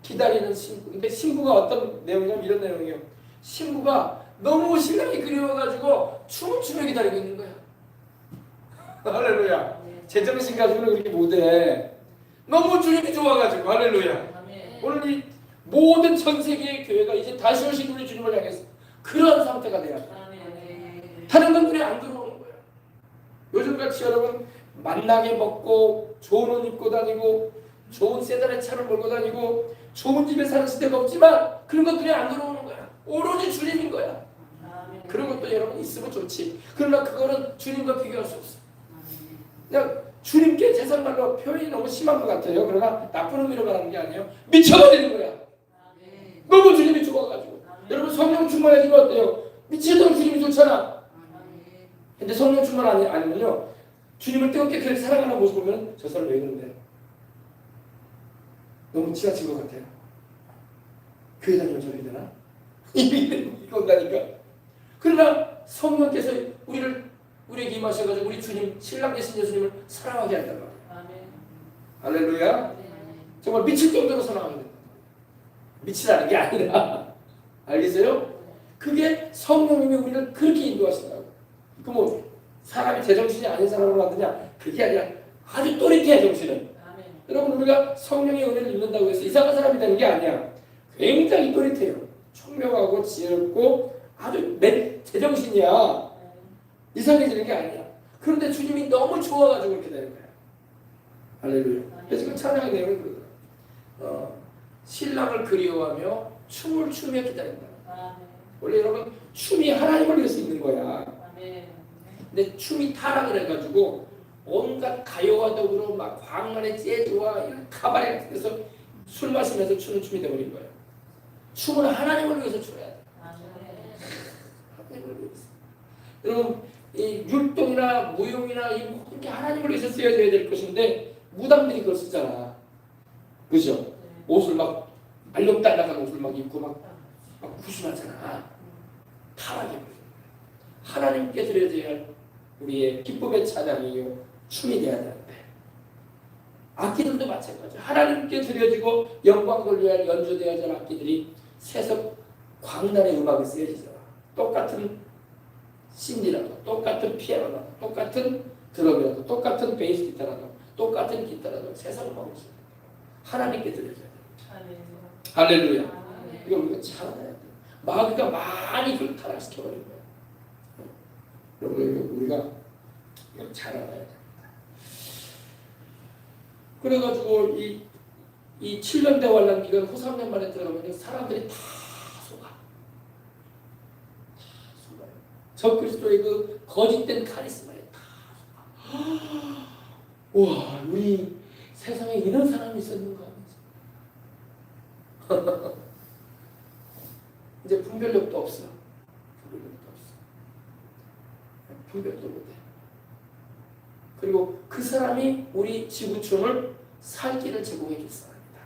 [SPEAKER 1] 기다리는 신부. 근데 신부가 어떤 내용이냐면 이런 내용이에요. 신부가 너무 신랑이 그리워가지고 춤을 추며 기다리고 있는 거야. 할렐루야. 제정신 가지고는 그렇게 못해. 너무 주님이 좋아가지고. 할렐루야. 오늘 이 모든 전 세계의 교회가 이제 다시 오신 우리 주님을 향해서 그런 상태가 돼야 돼. 다른 분들이 안 들어오는 거야. 요즘같이 여러분 만나게 먹고 좋은 옷 입고 다니고 좋은 세단의 차를 몰고 다니고 좋은 집에 사는 시대가 없지만 그런 것들이 안 들어오는 거야. 오로지 주님인 거야. 그런 것도 여러분 있으면 좋지. 그러나 그거는 주님과 비교할 수 없어. 그냥 주님께 제상말로 표현이 너무 심한 것 같아요. 그러나 나쁜 의미로 말하는 게 아니에요. 미쳐버리는 거야. 너무 주님이 좋아가지고. 여러분 성령 충만해지면 어때요? 미치도록 주님이 좋잖아. 근데 성령 충만 아니면요, 주님을 뜨겁게 그렇게 사랑하는 모습 보면 저 사람 왜 이러는데? 너무 지나친 것 같아요. 교회 다니면 저렇게 되나? 이거 온다니까. 그러나 성령께서 우리에게 임하셔가지고 우리 주님, 신랑 되신 예수님을 사랑하게 한단 말이에요. 할렐루야. 정말 미칠 정도로 사랑하게 된다. 미치라는 게 아니라, 알겠어요? 그게 성령님이 우리를 그렇게 인도하신다고. 그 뭐 사람이 제정신이 아닌 사람으로 만드냐? 그게 아니라 아주 또렷해 정신은. 여러분 우리가 성령의 은혜를 입는다고 해서 이상한 사람이 되는 게 아니야. 굉장히 또렷해요. 총명하고 지혜롭고 아주 제정신이야. 이상해지는 게 아니야. 그런데 주님이 너무 좋아가지고 그렇게 되는 거야. 할렐루야. 그래서 지금 찬양의 내용이 그러더라고요. 신랑을 그리워하며 춤을 추며 기다린다. 원래 여러분 춤이 하나님을 위해서 있는 거야. 근데 춤이 타락을 해가지고 온갖 가요와 더불어 막 광란의 재즈와 이런 카바레 같은 데서 술 마시면서 추는 춤이 되어버린 거예요. 춤은 하나님을 위해서 춰야 돼. 하나님을 위해서. 여러분 이 율동이나 무용이나 이 모든 게 하나님을 위해서 쓰여져야 될 것인데 무당들이 그걸 쓰잖아. 그죠? 옷을 막 알록달록한 옷을 막 입고 막 구순하잖아. 타락해. 하나님께 드려져야 할 우리의 기쁨의 찬양이요 춤이 되어야 되는데 악기들도 마찬가지. 하나님께 드려지고 영광 돌려야 할 연주되어야 할 악기들이 세속 광란의 음악에 쓰여지잖아. 똑같은 신디라도, 똑같은 피아노라도, 똑같은 드럼이라도, 똑같은 베이스 기타라도, 똑같은 기타라도 세상 음악을 쓰는 하나님께 드려져야 돼. 할렐루야. 이거 우리가 잘해야 돼. 마귀가 많이 그걸 타락시켜버린 거야. 여러분 우리가 이걸 잘 알아야 됩니다. 그래가지고 이 7년대 환란 기간 후 3년 만에 들어가면 사람들이 다 속아. 적그리스도의 그 거짓된 카리스마에 다 속아. 와, 우리 세상에 이런 사람이 있었는가 하면서. 이제 분별력도 없어. 분별도 못해. 그리고 그 사람이 우리 지구촌을 살 길을 제공해 줄 사람이다.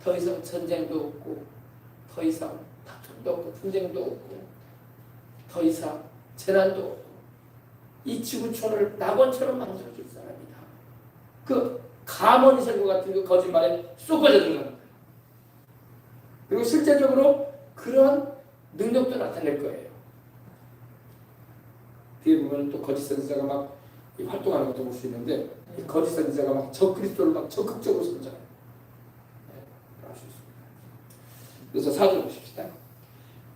[SPEAKER 1] 더 이상 전쟁도 없고, 더 이상 다툼도 없고, 분쟁도 없고, 더 이상 재난도 없고, 이 지구촌을 낙원처럼 만들어 줄 사람이다. 그 가만히 생각 같은 그 거짓말에 쏙빠져 들어가는 거예요. 그리고 실제적으로 그런 능력도 나타낼 거예요. 뒤에 보면 또 거짓 선지자가 막 활동하는 것도 볼 수 있는데 이 거짓 선지자가 막 적그리스도를 막 적극적으로 선전해요. 알 수 있습니다. 그래서 4절 보십시다.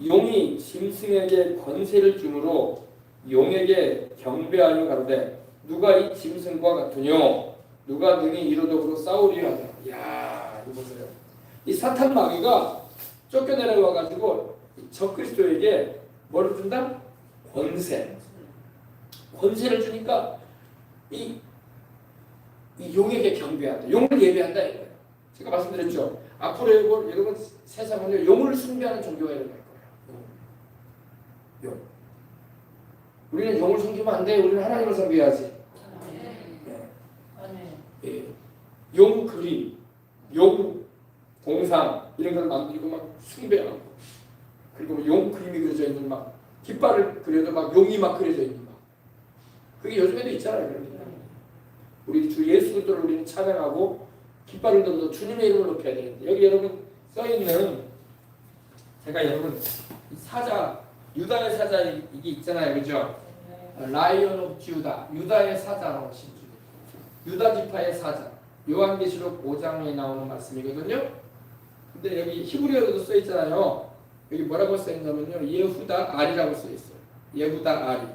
[SPEAKER 1] 용이 짐승에게 권세를 주므로 용에게 경배하여 가로되 누가 이 짐승과 같으뇨 누가 능히 이로더불어 싸우리라 하더라. 이야, 이거 보세요. 이 사탄 마귀가 쫓겨내려와 가지고 적그리스도에게 뭐를 준다? 권세를 주니까 이 용에게 경배한다. 용을 예배한다 이거예요. 제가 말씀드렸죠. 앞으로 여러분 세상은 용을 숭배하는 종교가 일어날 거예요. 용. 우리는 용을 섬기면 안 돼. 우리는 하나님을 섬겨야지. 예. 용 그림, 용 동상 이런 걸 만들고 막 숭배하고 그리고 용 그림이 그려져 있는 막 깃발을 그려도 막 용이 막 그려져 있는 막 그게 요즘에도 있잖아요. 우리 주 예수 그리스도를 우리는 찬양하고 깃발을 들어서 주님의 이름을 높여야 되는데 여기 여러분 써 있는 제가 여러분 사자 유다의 사자 이게 있잖아요, 그죠? 라이언 오브 주다 유다의 사자라고 하신 주 유다 지파의 사자 요한계시록 5장에 나오는 말씀이거든요. 근데 여기 히브리어로도 써 있잖아요. 여기 뭐라고 써 있냐면요, 예후다 알이라고 써 있어요. 예후다 알이.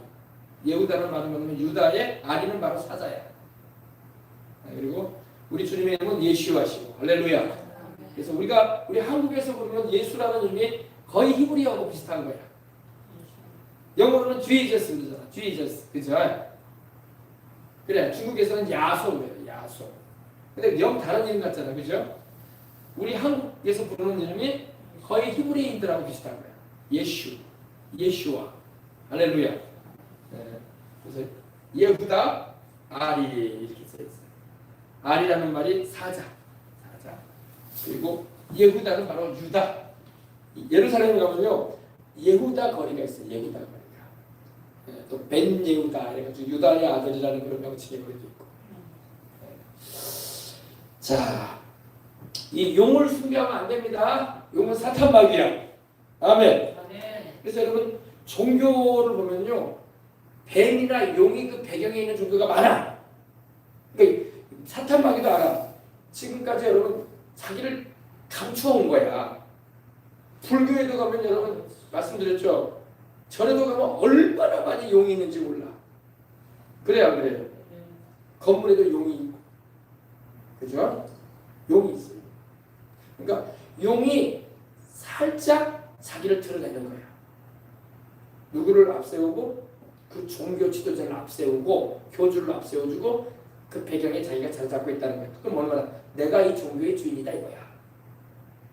[SPEAKER 1] 예후다는 말은 뭐냐면 유다의 알이는 바로 사자야. 그리고 우리 주님의 이름은 예슈아시고 할렐루야. 그래서 우리 한국에서 부르는 예수라는 이름이 거의 히브리어하고 비슷한 거야. 영어로는 Jesus 그러잖아. Jesus 그죠? 그래 중국에서는 야소 그래요. 야소. 근데 영 다른 이름 같잖아, 그죠? 우리 한국에서 부르는 이름이 거의 히브리인들하고 비슷한 거야. 예슈아, 할렐루야. 네. 그래서 예후다 아리 이렇게 써 있어요. 아리라는 말이 사자. 그리고 예후다는 바로 유다. 예루살렘에 가면요 예후다 거리가 있어요. 예후다 거리가. 네. 또 벤 예후다 이래가지고 유다의 아들이라는 그런 명칭의 거리도 있고. 네. 자, 이 용을 숭배하면 안 됩니다. 용은 사탄 마귀야. 아멘. 그래서 여러분 종교를 보면요 뱀이나 용이 그 배경에 있는 종교가 많아. 그러니까 사탄 마귀도 알아. 지금까지 여러분 자기를 감추어온 거야. 불교에도 가면 여러분 말씀드렸죠. 절에도 가면 얼마나 많이 용이 있는지 몰라. 그래야 안 그래요? 건물에도 용이 있고, 그죠? 용이 있어요. 그러니까 용이 살짝 자기를 드러내는 거야. 누구를 앞세우고 그 종교 지도자를 앞세우고 교주를 앞세워주고 그 배경에 자기가 자리 잡고 있다는 거야. 그럼 얼마나 내가 이 종교의 주인이다 이거야.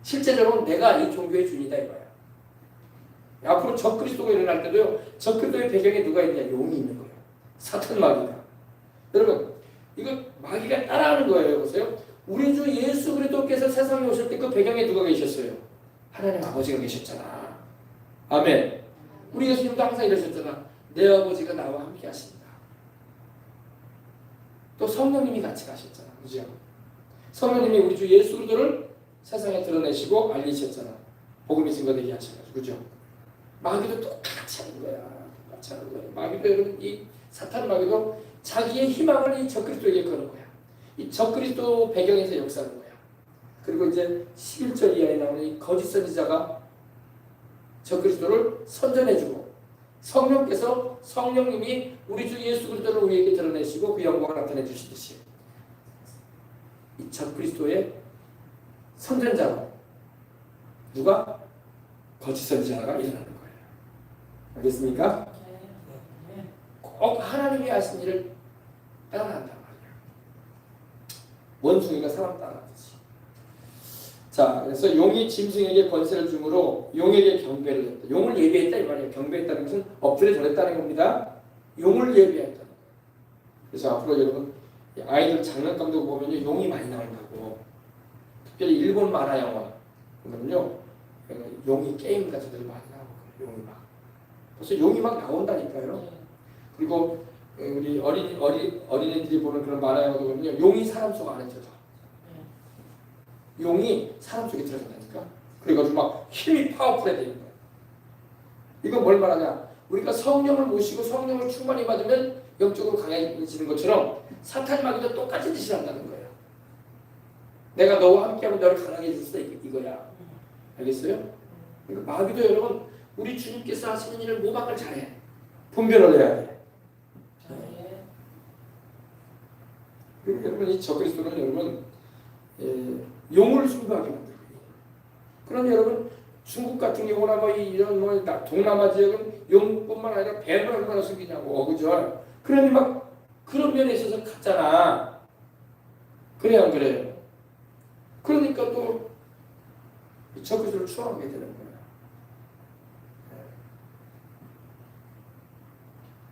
[SPEAKER 1] 실제적으로 내가 이 종교의 주인이다 이거야. 앞으로 적그리스도가 일어날 때도요. 적그리스도의 배경에 누가 있냐? 용이 있는 거예요. 사탄 마귀가. 여러분 이거 마귀가 따라하는 거예요. 보세요. 우리 주 예수 그리스도께서 세상에 오실 때 그 배경에 누가 계셨어요? 하나님 아버지가 계셨잖아. 아멘. 우리 예수님도 항상 이러셨잖아. 내 아버지가 나와 함께 하신다. 또 성령님이 같이 가셨잖아. 그죠? 성령님이 우리 주 예수 그리스도를 세상에 드러내시고 알리셨잖아. 복음이 증거되게 하셔가지고. 그죠? 마귀도 똑같이 하는 거야. 똑같이 하는 거야. 마귀도 여러분 이 사탄 마귀도 자기의 희망을 이 적그리스도에게 거는 거야. 이 적그리스도 배경에서 역사하는 거야. 그리고 이제 11절 이하에 나오는 이 거짓 선지자가 적그리스도를 선전해주고 성령께서 성령님이 우리 주 예수 그리스도를 우리에게 드러내시고 그 영광을 나타내 주시듯이 이 적그리스도의 선전자로 누가? 거짓 선지자가 일어나는 거예요. 알겠습니까? 꼭 하나님이 하신 일을 따라한단 말이에요. 원숭이가 사람 따라하듯이. 자, 그래서 용이 짐승에게 권세를 주므로 용에게 경배를 했다. 용을 예비했다 이 말이에요. 경배했다는 것은 엎드려 절했다는 겁니다. 용을 예비했다. 그래서 앞으로 여러분 아이들 장난감도 보면요 용이 많이 나온다고. 특별히 일본 만화 영화 보면요 용이 게임 같은 데도 많이 나오고 용이 막. 그래서 용이 막 나온다니까요. 그리고 우리 어린이들이 보는 그런 만화 영화도 보면요 용이 사람 속 안에 들어가. 용이 사람 속에 들어간다니까. 그래가지고 막 힘이 파워풀해지는 거야. 이건 뭘 말하냐? 우리가 성령을 모시고 성령을 충만히 받으면 영적으로 강해지는 것처럼 사탄 마귀도 똑같은 짓을 한다는 거예요. 내가 너와 함께하면 너를 강하게 해줄 수 있다 이거야. 알겠어요? 그러니까 마귀도 여러분 우리 주님께서 하시는 일을 모방을 잘해. 분별을 해야 돼. 그리고 여러분 이 적그리스도는 여러분 용을 숭배하게 만들고. 그럼 여러분 중국 같은 경우나 뭐 이런 뭐 동남아 지역은 용뿐만 아니라 뱀을 얼마나 숨기냐고. 그죠? 그러니 막 그런 면에 있어서 같잖아. 그래 안 그래요? 그러니까 또 적그리스도를 추앙하게 되는 거야.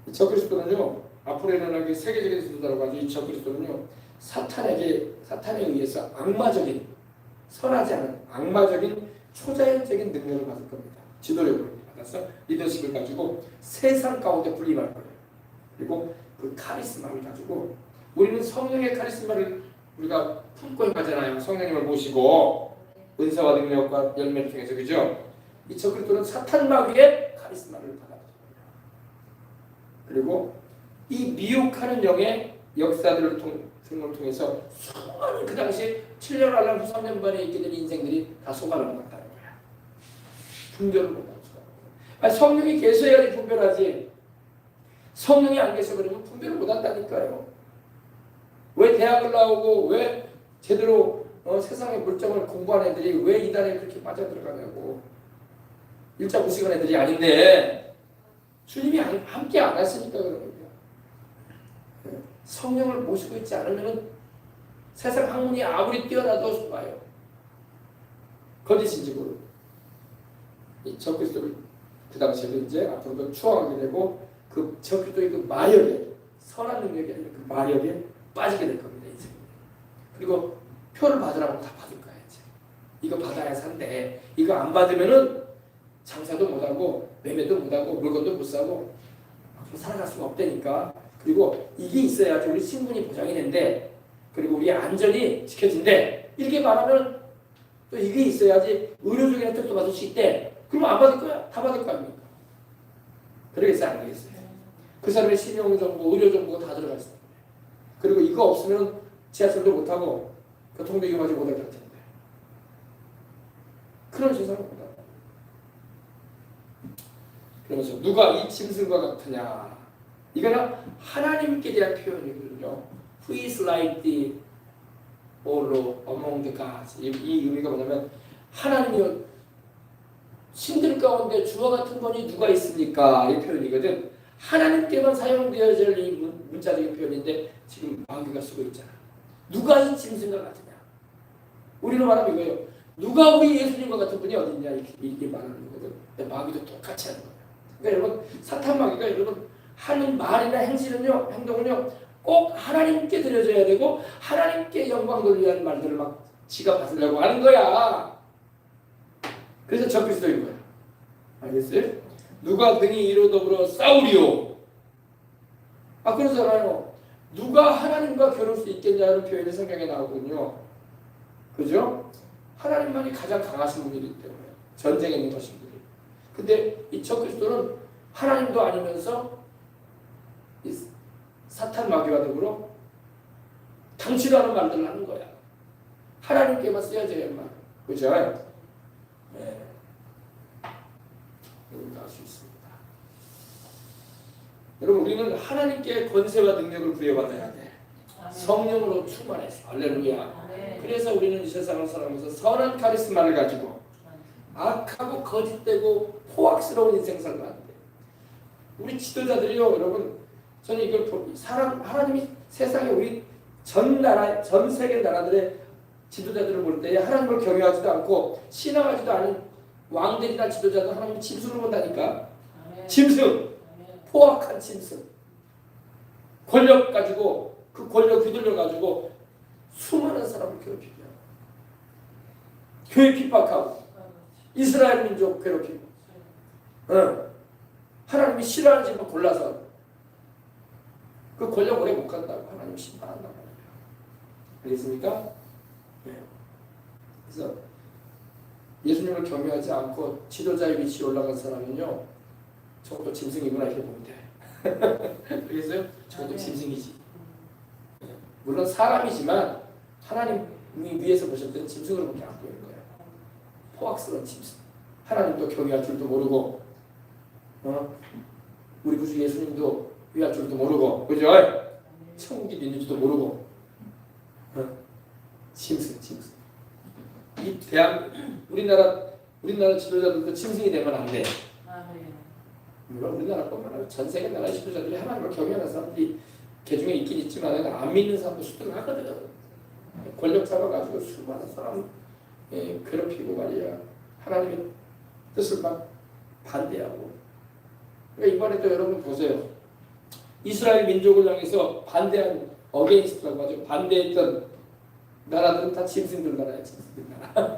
[SPEAKER 1] 이 적그리스도는요 앞으로 일어나기 세계적인 지도자라고 하죠. 이 적그리스도는요 사탄에 의해서 악마적인 선하지 않은 악마적인 초자연적인 능력을 받을 겁니다. 지도력을 받아서 리더십을 가지고 세상 가운데 군림할 거예요. 그리고 그 카리스마를 가지고 우리는 성령의 카리스마를 우리가 품고 가잖아요. 성령님을 모시고 은사와 능력과 열매를 통해서. 그죠? 이 적그리스도는 사탄 마귀의 카리스마를 받아들입니다. 그리고 이 미혹하는 영의 역사들을 통해서 수많은 그 당시 7년 알람 후 3년 반에 있게 된 인생들이 다 속아는 것 같다는 거야. 분별을 못하고. 아니, 성령이 계셔야지 분별하지. 성령이 안 계셔 그러면 분별을 못한다니까요. 왜 대학을 나오고 왜 제대로 세상의 물정을 공부한 애들이 왜 이단에 그렇게 빠져들어가냐고. 일자 무식한 애들이 아닌데 주님이 함께 안 하시니까 그런 거예요. 성령을 모시고 있지 않으면 세상 학문이 아무리 뛰어나도 속아요. 거짓인지 모르고. 이 적그리스도를 그 당시에도 이제 앞으로도 추앙하게 되고 그 적그리스도의 그 마력에 선한 능력이 아니라 그 마력에 빠지게 될 겁니다. 인생에. 그리고 표를 받으라고 다 받을 거야 이제. 이거 받아야 산대. 이거 안 받으면은 장사도 못하고 매매도 못하고 물건도 못 사고 앞으로 살아갈 수가 없다니까. 그리고 이게 있어야지 우리 신분이 보장이 된대. 그리고 우리 안전이 지켜진대. 이렇게 말하면 또 이게 있어야지 의료적인 혜택도 받을 수 있대. 그러면 안 받을 거야? 다 받을 거 아닙니까? 그러겠어요? 안 되겠어요? 그 사람의 신용정보, 의료정보가 다 들어가 있어요. 그리고 이거 없으면 지하철도 못하고 교통도 이용하지 못할 텐데. 그런 세상을 보다. 그러면서 누가 이 짐승과 같으냐? 이거는 하나님께 대한 표현이거든요. Who is like the all among the gods? 이 의미가 뭐냐면 하나님이 신들 가운데 주와 같은 분이 누가 있습니까? 이 표현이거든. 하나님께만 사용되어질 이 문자적인 표현인데 지금 마귀가 쓰고 있잖아. 누가 이 짐승과 같으냐? 우리로 말하면 이거예요. 누가 우리 예수님과 같은 분이 어디 있냐 이렇게 말하는 거거든. 근데 마귀도 똑같이 하는 거예요. 그러니까 여러분 사탄 마귀가 여러분 하는 말이나 행동은요 꼭 하나님께 드려져야 되고 하나님께 영광 돌리는 말들을 막 지가 받으려고 하는 거야. 그래서 적그리스도인 거야. 알겠어요? 누가 등이 이로 더불어 싸우리요. 그러잖아요. 누가 하나님과 겨룰 수 있겠냐는 표현이 성경에 나오거든요. 그죠? 하나님만이 가장 강하신 분이기 때문에 전쟁에 있는 것인 분이. 근데 이 적그리스도는 하나님도 아니면서 이 사탄 마귀와 더불어 당치라는 말들을 하는 거야. 하나님께만 쓰여져야만. 그죠? 네. 여러분도 알 수 있습니다. 여러분 우리는 하나님께 권세와 능력을 부여받아야 돼. 성령으로 충만해서. 할렐루야. 그래서 우리는 이 세상을 살아가면서 선한 카리스마를 가지고 악하고 거짓되고 포악스러운 인생 살면 안 돼. 우리 지도자들이요 여러분 저는 이걸 하나님이 세상에 우리 전 세계 나라들의 지도자들을 볼 때 하나님을 경외하지도 않고 신앙하지도 않은 왕들이나 지도자도 하나님이 짐승을 본다니까. 짐승, 포악한 짐승. 권력 가지고 그 권력 휘둘려 가지고 수많은 사람을 괴롭히고 교회 핍박하고 이스라엘 민족 괴롭히고 하나님이 싫어하는 집만 골라서 그 권력 오래 못 간다고 하나님 심판한단 말이에요. 알겠습니까? 네. 그래서 예수님을 경외하지 않고 지도자의 위치에 올라간 사람은요 저것도 짐승이구나 이렇게 보면 돼. 알겠어요? 저것도 짐승이지. 물론 사람이지만 하나님이 위에서 보실 때는 짐승으로밖에 안 보이는 거예요. 포악스러운 짐승. 하나님도 경외할 줄도 모르고 우리 구주 예수님도 위할 줄도 모르고 그죠? 천국이 있는지도 모르고 짐승. 이 우리나라 지도자들도 짐승이 되면 안 돼. 물론 우리나라뿐만 아니라 전 세계 나라 지도자들이 하나님을 경외하는 사람들이 개중에 있긴 있지만 안 믿는 사람도 수두룩하거든. 권력 잡아가지고 수많은 사람 괴롭히고 말이야. 하나님의 뜻을 막 반대하고. 그러니까 이번에도 여러분 보세요. 이스라엘 민족을 향해서 반대한 어게인스트라고 하죠. 반대했던 나라들은 다 짐승들 나라야. 짐승들 나라.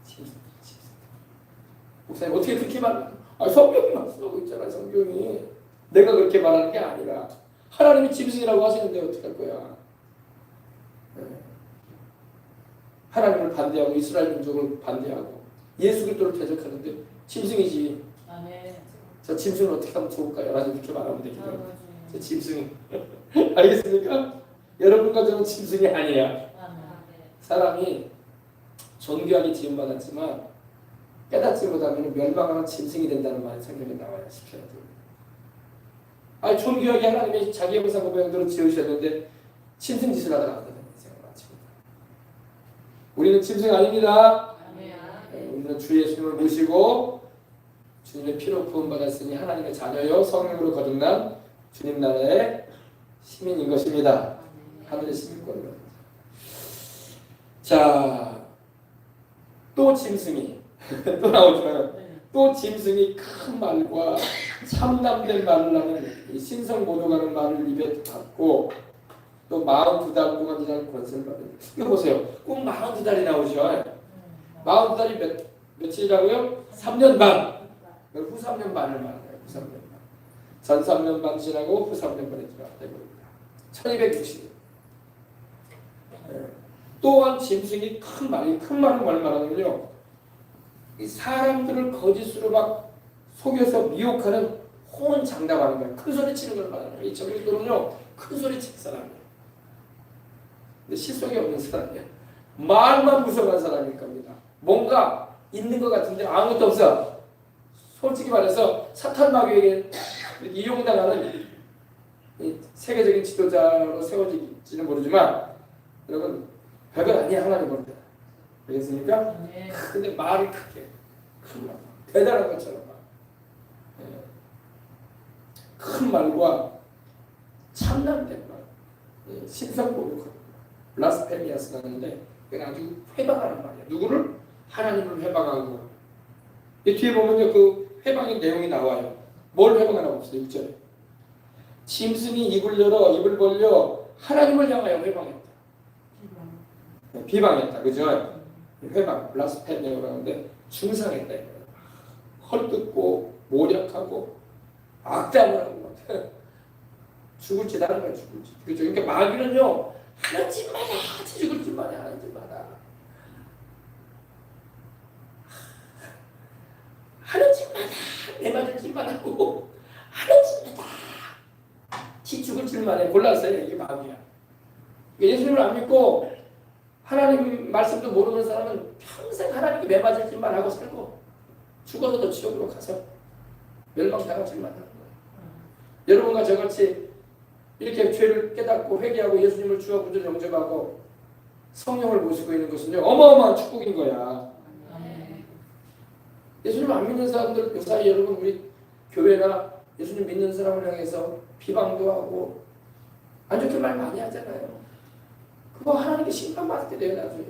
[SPEAKER 1] 짐승. 목사님 어떻게 그렇게 성경이 쓰고 있잖아. 성경이. 내가 그렇게 말하는 게 아니라 하나님이 짐승이라고 하시는데 어떻게 할 거야? 하나님을 반대하고 이스라엘 민족을 반대하고 예수 그리스도를 대적하는데 짐승이지. 저 짐승을 어떻게 하면 좋을까요? 라고 이렇게 말하면 되겠죠. 저 짐승이. 알겠습니까? 여러분과 저는 짐승이 아니야. 사람이 존귀하게 지음받았지만 깨닫지 못하면 멸망하는 짐승이 된다는 말이 성경에 나와요. 시켜야 돼요. 존귀하게 하나님이 자기 형상 모양대로 지으셨는데 짐승 짓을 하다가 안 되는 인생을 마칩니다. 우리는 짐승 아닙니다. 우리는 주 예수님을 모시고 주님의 피로 구원받았으니 하나님의 자녀요 성령으로 거듭난 주님 나라의 시민인 것입니다. 하늘의 시민권으로. 자, 또 짐승이 또 나오죠. 또 짐승이 큰 말과 참남된 말을 하는 신성모독하는 말을 입에 갖고 또 42달 동안 이라는 권세를 받은. 이거 보세요. 꼭 42달이 나오죠. 42달이 며칠이라고요? 3년 반. 후 3년 반을 말해요. 후 3년 반. 전 3년 반 지나고 후 3년 반에 들어갔다 이겁니다. 1260일. 또한 짐승이 큰 말을 말하는군요. 이 사람들을 거짓으로 막 속여서 미혹하는 호언장담하는 거예요. 큰 소리 치는 걸 말하는 거예요. 이 적그리스도는요 큰 소리 치는 사람이에요. 근데 실속이 없는 사람이에요. 말만 무성한 사람일 겁니다. 뭔가 있는 것 같은데 아무것도 없어. 솔직히 말해서 사탄 마귀에게 이용당하는 세계적인 지도자로 세워질지는 모르지만 여러분 별거 아니야. 하나님 볼 때. 알겠습니까? 근데 말이 크게 큰 말, 대단한 것처럼 큰 말과 참남된 말, 신성고룩한 블라스페미아스가 하는데 그건 아주 회방하는 말이야. 누구를? 하나님을 회방하고. 이 뒤에 보면요, 그 회방의 내용이 나와요. 뭘 회방하라고 했어요? 6절에. 짐승이 입을 열어 입을 벌려 하나님을 향하여 회방했다. 비방했다. 그죠? 회방, 블라스페미어라고 하는데 중상했다. 헐뜯고 모략하고 악담을 하고 죽을 짓 하는 거야. 죽을 짓. 그죠? 그러니까 마귀는요, 하는 짓마다 죽을 짓마다 하는 짓마다 하는 짓마다 내 맞을 짓만 하고 하는 짓마다 지 죽을 짓만 해. 골랐어요. 이게 마귀야. 예수님을 안 믿고 하나님 말씀도 모르는 사람은 평생 하나님께 매맞을 짓만 하고 살고 죽어서도 지옥으로 가서 멸망당할 짓만 하는 거예요. 여러분과 저같이 이렇게 죄를 깨닫고 회개하고 예수님을 주와 구주로 영접하고 성령을 모시고 있는 것은요, 어마어마한 축복인 거야. 예수님 안 믿는 사람들 요사이 여러분 우리 교회나 예수님 믿는 사람을 향해서 비방도 하고 안 좋게 말 많이 하잖아요. 그거 하나님께 심판받게 돼요. 나중에.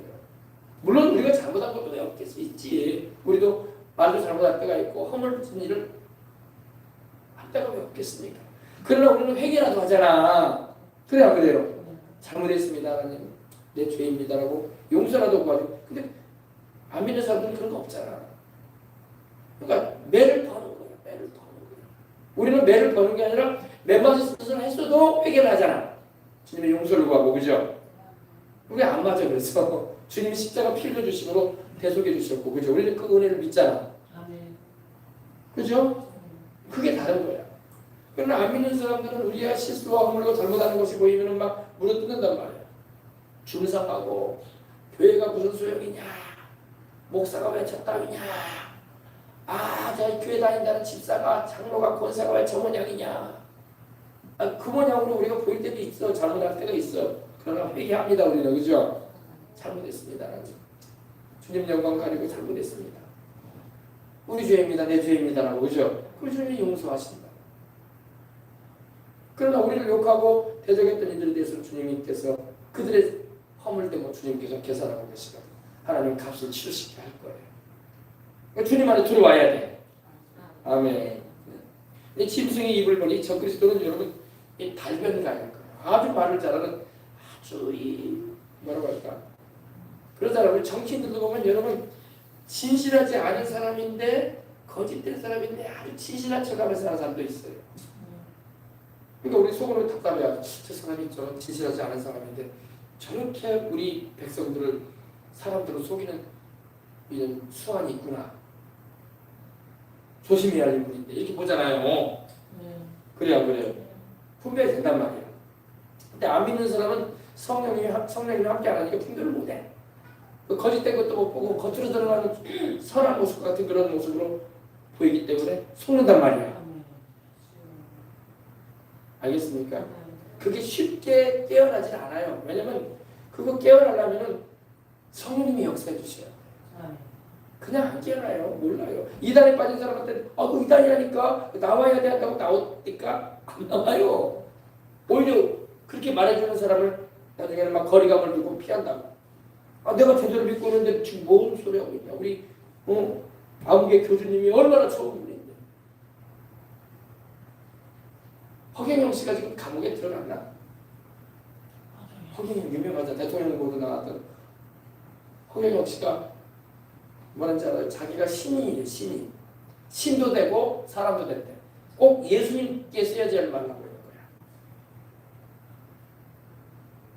[SPEAKER 1] 물론 우리가 잘못한 것도 없을 수 있지. 우리도 말도 잘못할 때가 있고 허물 붙인 일을 할 때가 왜 없겠습니까? 그러나 우리는 회개라도 하잖아. 그래 안 그래요? 잘못했습니다 하나님, 내 죄입니다라고 용서라도 구하죠. 근데 안 믿는 사람들은 그런 거 없잖아. 그러니까 매를 버는 거야. 매를 버는 거야. 우리는 매를 버는 게 아니라 매맞은 짓을 했어도 회개를 하잖아. 주님의 용서를 구하고. 그죠? 그게 안 맞아. 그래서 주님이 십자가 피 흘려주심으로 대속해 주셨고, 그죠? 우리는 그 은혜를 믿잖아. 그죠? 그게 다른 거야. 그러나 안 믿는 사람들은 우리가 실수와 허물로 잘못하는 것이 보이면 막 물어뜯는단 말이야. 중상하고 교회가 무슨 소용이냐, 목사가 왜 저따위냐, 저 교회 다닌다는 집사가 장로가 권사가 왜 저 모양이냐. 그 모양으로 우리가 보일 때도 있어. 잘못할 때가 있어. 그러나 회개합니다. 우리는. 그죠? 잘못했습니다. 주님 영광 가리고 잘못했습니다. 우리 죄입니다. 내 죄입니다라고. 그죠? 그 주님이 용서하신다. 그러나 우리를 욕하고 대적했던 이들에 대해서 주님께서 그들의 허물된 주님께서 계산하고 계시거든요. 하나님 값을 치르시게 할 거예요. 그러니까 주님 안에 들어와야 돼. 아멘. 이 짐승이 입을 벌리 적그리스도는 여러분 이 달변가일 거예요. 아주 말을 잘하는 아주 뭐라고 할까? 그러잖아요. 우리 정치인들도 보면 여러분 진실하지 않은 사람인데 거짓된 사람인데 아주 진실한 척하면서 사는 사람도 있어요. 그러니까 우리 속으로 답답해요. 저 사람이 저 진실하지 않은 사람인데 저렇게 우리 백성들을 사람들을 속이는 이런 수완이 있구나. 조심해야 할 인물인데 이렇게 보잖아요. 그래요, 그래요. 분별이 된단 말이에요. 근데 안 믿는 사람은 성령이 함께 안 하니까 분별을 못해. 거짓된 것도 못 보고 겉으로 드러나는 선한 모습 같은 그런 모습으로 보이기 때문에 속는단 말이야. 알겠습니까? 그게 쉽게 깨어나질 않아요. 왜냐면 그거 깨어나려면 성령님이 역사해 주셔야 돼요. 그냥 안 깨어나요. 몰라요. 이단에 빠진 사람한테 그 이단이라니까 나와야 된다고 나오니까 안 나와요. 오히려 그렇게 말해주는 사람을 나중에는 막 거리감을 두고 피한다고. 내가 제대로 믿고 있는데 지금 뭔 소리 하고 있냐. 우리 아무개 교주님이 얼마나 좋은 분인데. 허경영 씨가 지금 감옥에 들어갔나? 허경영 유명하잖아. 대통령 보도 나왔던 허경영 씨가 뭐라는지 알아요? 자기가 신이에요. 신이. 신도 되고 사람도 됐대. 꼭 예수님께 써야지 할 말라고 하는 거야.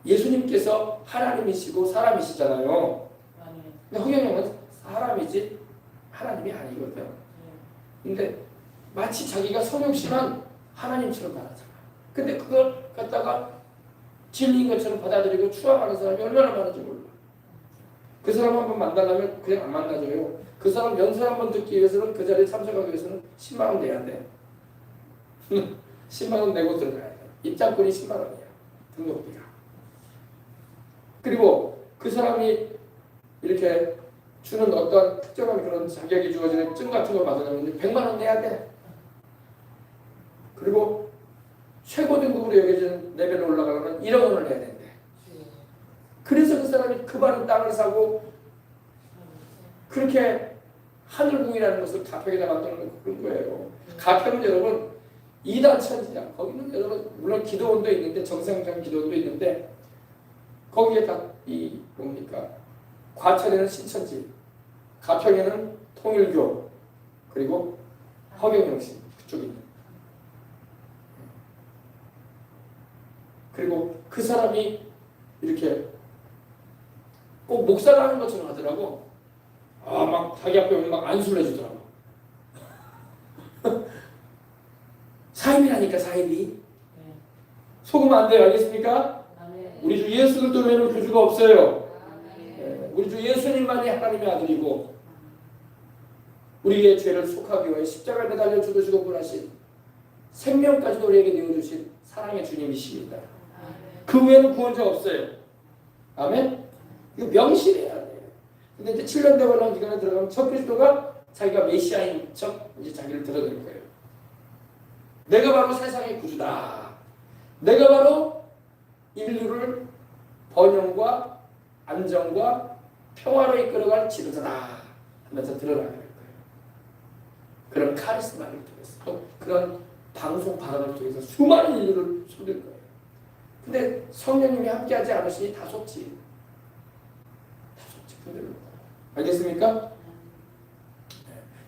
[SPEAKER 1] 예수님께서 하나님이시고 사람이시잖아요. 근데 허경영은 사람이지 하나님이 아니거든. 근데 마치 자기가 성육신한 하나님처럼 말하잖아. 근데 그걸 갖다가 진리인 것처럼 받아들이고 추앙하는 사람이 얼마나 많은지 몰라. 그 사람 한번 만나려면 그냥 안 만나줘요. 그 사람 연설 한번 듣기 위해서는 그 자리에 참석하기 위해서는 10만 원 내야 돼. 10만 원 내고 들어가야 돼. 입장권이 10만 원이야. 등록비가. 그리고 그 사람이 이렇게 주는 어떤 특정한 그런 자격이 주어지는 증 같은 걸 받으려면 100만 원 내야 돼. 그리고 최고 등급으로 여겨지는 레벨에 올라가려면 1억 원을 내야 된대. 그래서 그 사람이 그 많은 땅을 사고 그렇게 하늘궁이라는 것을 가평에다 만드는 그런 거예요. 가평은 여러분 이단천지야. 거기는 여러분 물론 기도원도 있는데 정상적인 기도원도 있는데 거기에 다 이 뭡니까 과천에는 신천지, 가평에는 통일교, 그리고 허경영신 그쪽에 있는. 그리고 그 사람이 이렇게 꼭 목사가 하는 것처럼 하더라고. 막 자기 앞에 오면 막 안수를 해주더라고. 사입이라니까 사입이. 속으면 안 돼요. 알겠습니까? 우리 주 예수 그리스도 외에는 교주가 없어요. 우리 주 예수님만이 하나님의 아들이고 우리의 죄를 속하기 위해 십자가에 매달려 죽으시고 부활하신 생명까지도 우리에게 내어주신 사랑의 주님이십니다. 그 외에는 구원자 없어요. 아멘? 이거 명심해야 돼요. 근데 이제 7년 대관람 기간에 들어가면 첫 그리스도가 자기가 메시아인 척 이제 자기를 드러낼 거예요. 내가 바로 세상의 구주다. 내가 바로 인류를 번영과 안정과 평화로 이끌어갈 지도자다 하면서 드러나게 될 거예요. 그런 카리스마를 통해서 또 그런 방송 발언을 통해서 수많은 인류를 속일 거예요. 근데 성령님이 함께하지 않으시니 다 속지. 다 속지. 알겠습니까?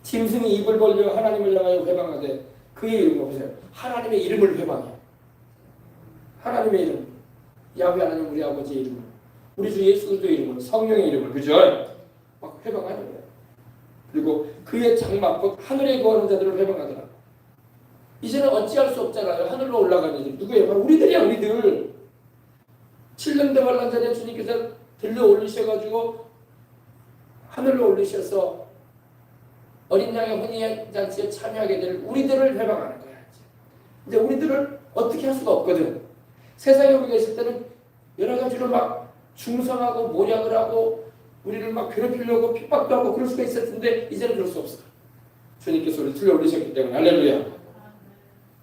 [SPEAKER 1] 짐승이 입을 벌려 하나님을 향하여 회방하되 그의 이름을 보세요. 하나님의 이름을 회방해. 하나님의 이름. 야훼 하나님 우리 아버지의 이름을. 우리 주 예수 그리스도의 이름을. 성령의 이름을. 그죠? 막 회방하는 거예요. 그리고 그의 장막 곧 하늘에 거하는 자들을 회방하더라. 이제는 어찌할 수 없잖아요. 하늘로 올라가는 이들. 누구예요? 바로 우리들이야. 우리들. 7년 대환란 전에 주님께서 들려 올리셔가지고 하늘로 올리셔서 어린 양의 혼인잔치에 참여하게 될 우리들을 회방하는 거야. 이제 우리들을 어떻게 할 수가 없거든. 세상에 우리가 있을 때는 여러 가지로 막 중성하고 모략을 하고 우리를 막 괴롭히려고 핍박도 하고 그럴 수가 있을 텐데 이제는 그럴 수 없어. 주님께서 우리를 들려 올리셨기 때문에. 할렐루야.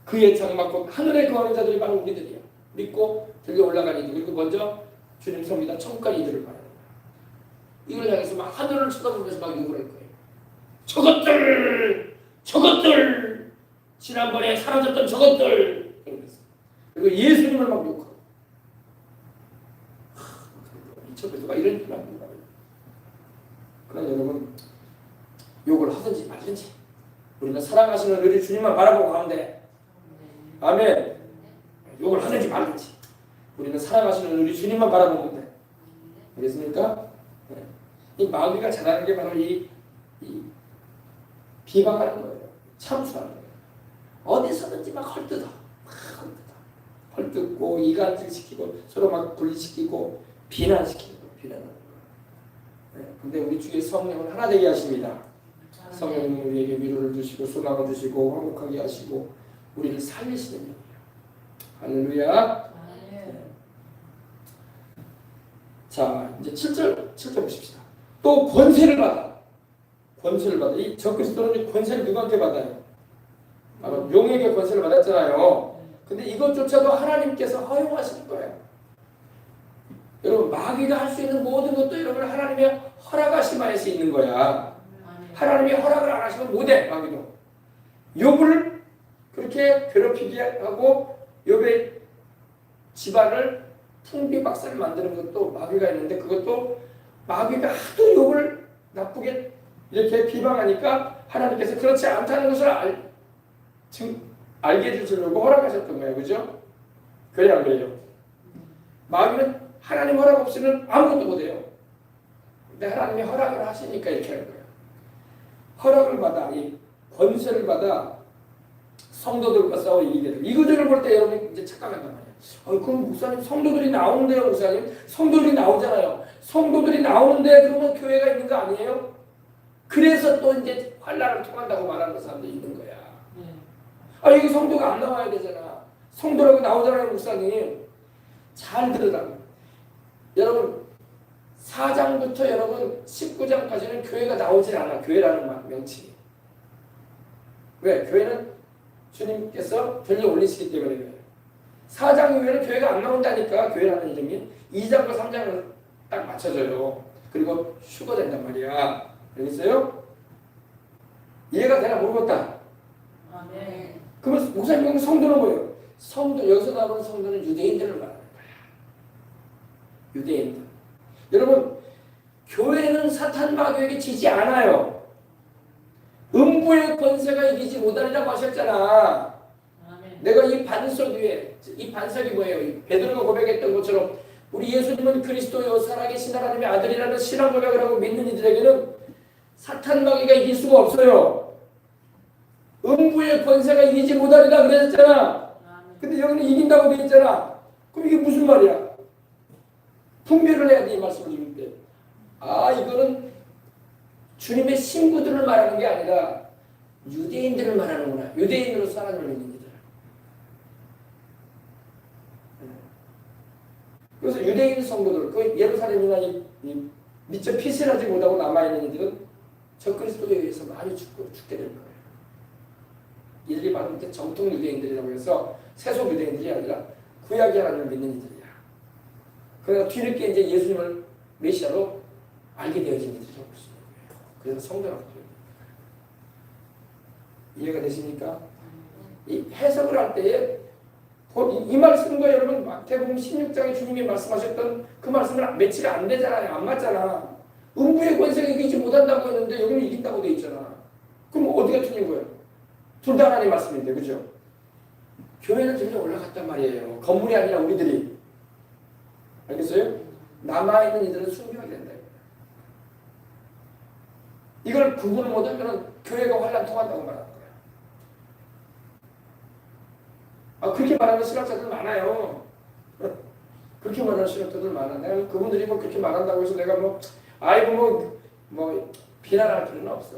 [SPEAKER 1] 그의 장막 곧 하늘에 거하는 자들이 바로 우리들이야. 믿고 들려 올라가는 이들. 그리고 먼저 주님 섭니다. 천국까지 이들을 바라는 거야. 이걸 향해서 막 하늘을 쳐다보면서 막 욕을 할 거예요. 저것들 지난번에 사라졌던 저것들 그러면서. 그리고 예수님을 막 욕하고. 미쳤다. 누가 이런 일을 합니까? 그러나 여러분 욕을 하든지 말든지 우리는 사랑하시는 우리 주님만 바라보고 가면 돼. 아멘. 욕을 하든지 말든지 우리는 사랑하시는 우리 주님만 바라보면 돼. 알겠습니까? 네. 이 마귀가 잘하는 게 바로 이 비방하는 거예요. 참수하는 거예요. 어디서든지 막 헐뜯어. 헐뜯고 이간질시키고 서로 막 분리시키고 비난하는 거예요. 네. 근데 우리 주의 성령은 하나 되게 하십니다. 성령은 우리에게 위로를 주시고 소망을 주시고 화목하게 하시고 우리를 살리시는 영이에요. 할렐루야. 네. 자, 이제 7절 보십시다. 또 권세를 받아. 이 적그리스도는 권세를 누구한테 받아요? 바로 용에게 권세를 받았잖아요. 근데 이것조차도 하나님께서 허용하시는 거예요. 여러분 마귀가 할 수 있는 모든 것도 여러분 하나님의 허락하심 안에서 있는 거야. 하나님이 허락을 안 하시면 못해. 마귀도 욥을 그렇게 괴롭히게 하고 욥의 집안을 풍비박산을 만드는 것도 마귀가 있는데 그것도 마귀가 하도 욥을 나쁘게 이렇게 비방하니까 하나님께서 그렇지 않다는 것을 알게 해주시려고 허락하셨던 거예요. 그죠? 그래요 안 그래요? 마귀는 하나님 허락 없이는 아무것도 못해요. 근데 하나님이 허락을 하시니까 이렇게 하는 거예요. 허락을 받아, 이 권세를 받아 성도들과 싸워 이기게 돼요. 이 구절을 볼 때 여러분이 이제 착각한단 말이에요. 그럼 목사님 성도들이 나오는데요, 목사님? 성도들이 나오잖아요. 성도들이 나오는데 그러면 교회가 있는 거 아니에요? 그래서 또 이제 환란을 통한다고 말하는 사람도 있는 거야. 여기 성도가 안 나와야 되잖아. 성도라고 나오잖아요, 목사님. 잘 들으라고. 여러분 4장부터 여러분 19장까지는 교회가 나오질 않아. 교회라는 명칭이. 왜? 교회는 주님께서 들려 올리시기 때문에 그래요. 4장 이후에는 교회가 안 나온다니까. 교회라는 이름이. 2장과 3장은 딱 맞춰져요. 그리고 휴가 된단 말이야. 알겠어요? 이해가 되나 모르겠다.
[SPEAKER 2] 아멘.
[SPEAKER 1] 그러면 목사님 성도는 뭐예요? 성도, 여기서 나오는 성도는 유대인들을 말하는 거야. 유대인들. 여러분, 교회는 사탄 마귀에게 지지 않아요. 음부의 권세가 이기지 못하리라고 하셨잖아.
[SPEAKER 2] 아멘.
[SPEAKER 1] 내가 이 반석 위에, 이 반석이 뭐예요? 베드로가 고백했던 것처럼 우리 예수님은 그리스도요 살아계신 하나님의 아들이라는 신앙 고백을 하고 믿는 이들에게는 사탄 마귀가 이길 수가 없어요. 음부의 권세가 이기지 못하리라 그랬잖아. 근데 여기는 이긴다고 돼 있잖아. 그럼 이게 무슨 말이야? 분별을 해야 돼, 이 말씀을 읽을 때. 아, 이거는 주님의 신부들을 말하는 게 아니라 유대인들을 말하는구나. 유대인으로 하나님을 믿는 이들. 그래서 유대인 성도들, 그 예루살렘이나 이 미처 피신하지 못하고 남아있는 이들은 적그리스도에 의해서 많이 죽게 될 거예요. 이들이 바로 정통 유대인들이라고 해서 세속 유대인들이 아니라 구약의 하나님을 믿는 이들이야. 그러나 뒤늦게 이제 예수님을 메시아로 알게 되어진 이들이라고 볼 수 있는 거예요. 그래서 성도라고 해요. 이해가 되십니까? 이 해석을 할 때에 이 말씀과 여러분 마태복음 16장에 주님이 말씀하셨던 그 말씀은 매치가 안 되잖아요. 안 맞잖아. 음부의 권세가 이기지 못한다고 했는데 여기는 이긴다고 돼 있잖아. 그럼 어디가 틀린 거예요? 둘 다 하나님 말씀인데, 그죠? 교회는 점점 올라갔단 말이에요. 건물이 아니라 우리들이. 알겠어요? 남아있는 이들은 순교하게 된다. 이걸 구분을 못하면 교회가 환란 통한다고 말하는 거야. 아, 그렇게 말하는 신학자들 많아요. 그렇게 말하는 신학자들 많아. 내가 그분들이 뭐 그렇게 말한다고 해서 내가 아이고 비난할 필요는 없어.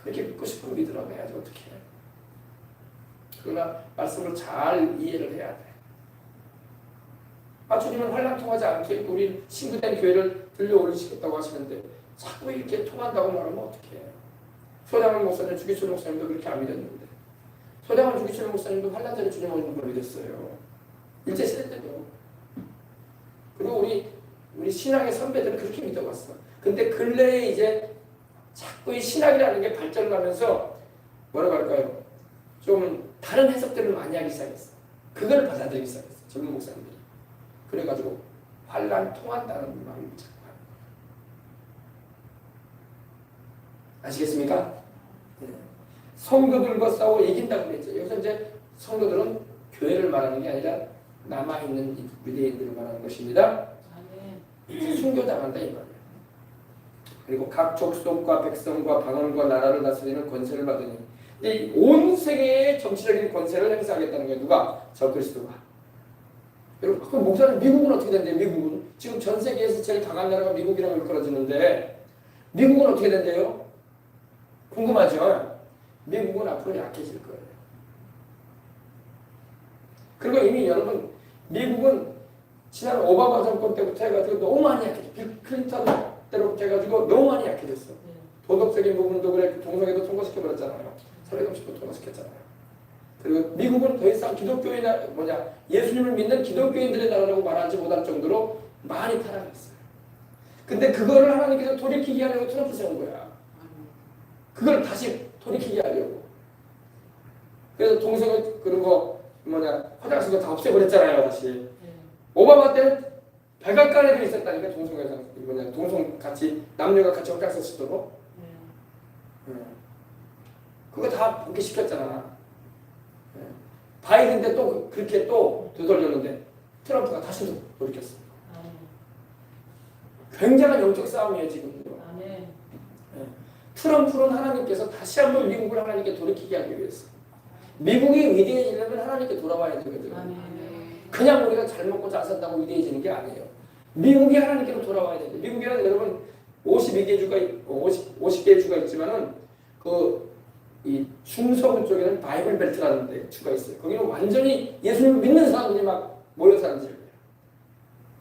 [SPEAKER 1] 그렇게 믿고 싶으면 믿으라고 해야지 어떻게 해. 그러나 말씀을 잘 이해를 해야 돼. 아, 주님은 환란 통하지 않게 우리 신부된 교회를 들려 올리시겠다고 하시는데 자꾸 이렇게 통한다고 말하면 어떻게 해. 소장원 목사님, 주기철 목사님도 그렇게 안 믿었는데 소장원 주기철 목사님도 환란 전에 주님 오는 걸 믿었어요. 일제시대 때도. 그리고 우리 신앙의 선배들은 그렇게 믿어왔어. 근데 근래에 이제 자꾸 이 신학이라는 게 발전을 하면서 뭐라고 할까요? 좀 다른 해석들을 많이 하기 시작했어. 그걸 받아들이기 시작했어. 젊은 목사님들이. 그래가지고 환란 통한다는 마음이 자꾸 하는 거예요. 아시겠습니까? 네. 성도들과 싸워 이긴다고 그랬죠. 여기서 이제 성도들은 교회를 말하는 게 아니라 남아있는 유대인들을 말하는 것입니다. 순교당한다 이 말이에요. 그리고 각 족속과 백성과 방언과 나라를 다스리는 권세를 받으니 이 온 세계의 정치적인 권세를 행사하겠다는 거예요. 누가? 적그리스도가. 여러분, 그럼 목사님 미국은 어떻게 된대요? 미국은 지금 전 세계에서 제일 강한 나라가 미국이라고 일컬어지는데 미국은 어떻게 된대요? 궁금하죠? 미국은 앞으로 약해질 거예요. 그리고 이미 여러분 미국은 지난 오바마 정권 때부터 해가지고 너무 많이 약해졌어. 빌 클린턴 때로부터 해가지고 너무 많이 약해졌어. 도덕적인 부분도 그래. 동성애도 통과시켜버렸잖아요. 사회금식도 통과시켰잖아요. 그리고 미국은 더 이상 기독교인이나 예수님을 믿는 기독교인들의 나라라고 말하지 못할 정도로 많이 타락했어요. 근데 그거를 하나님께서 돌이키게 하려고 트럼프 세운 거야. 그걸 다시 돌이키게 하려고. 그래서 동성애 그런 거 화장실도 다 없애버렸잖아요. 다시. 오바마 때는 백악관에도 있었다니까. 동성애상 동성 같이 남녀가 같이 화장실 쓰도록. 그거 다 복귀시켰잖아. 바이든 때 또 그렇게 또 되돌렸는데 트럼프가 다시 돌이켰어. 굉장한 영적 싸움이에요 지금. 트럼프는 하나님께서 다시 한번 미국을 하나님께 돌이키게 하기 위해서. 미국이 위대해지려면 하나님께 돌아와야 되거든요. 그냥 우리가 잘 먹고 잘 산다고 위대해지는 게 아니에요. 미국이 하나님께로 돌아와야 돼요. 미국에는 여러분 50개 주가 있지만은 이 중서부 쪽에는 바이블 벨트라는 주가 있어요. 거기는 완전히 예수님을 믿는 사람들이 막 모여 사는 지역이에요.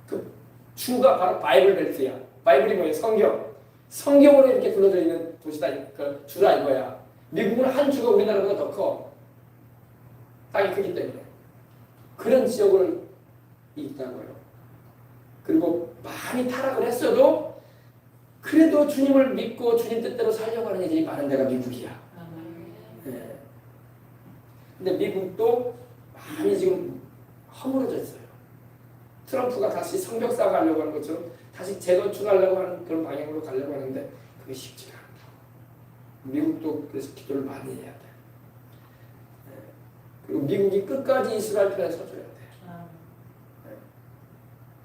[SPEAKER 1] 그 주가 바로 바이블 벨트야. 바이블이 뭐예요? 성경. 성경으로 이렇게 둘러져 있는 도시다. 그 주다 이거야. 미국은 한 주가 우리나라보다 더 커. 땅이 크기 때문에. 그런 지역을 있다고요. 그리고 많이 타락을 했어도 그래도 주님을 믿고 주님 뜻대로 살려고 하는 애들이 많은 데가 미국이야. 예. 근데 미국도 많이 지금 허물어져 있어요. 트럼프가 다시 성벽사 가려고 하는 것처럼 다시 재건축하려고 하는 그런 방향으로 가려고 하는데 그게 쉽지가 않다. 미국도 그래서 기도를 많이 해야 돼. 예. 그리고 미국이 끝까지 이스라엘 편에 서줘야 돼. 예.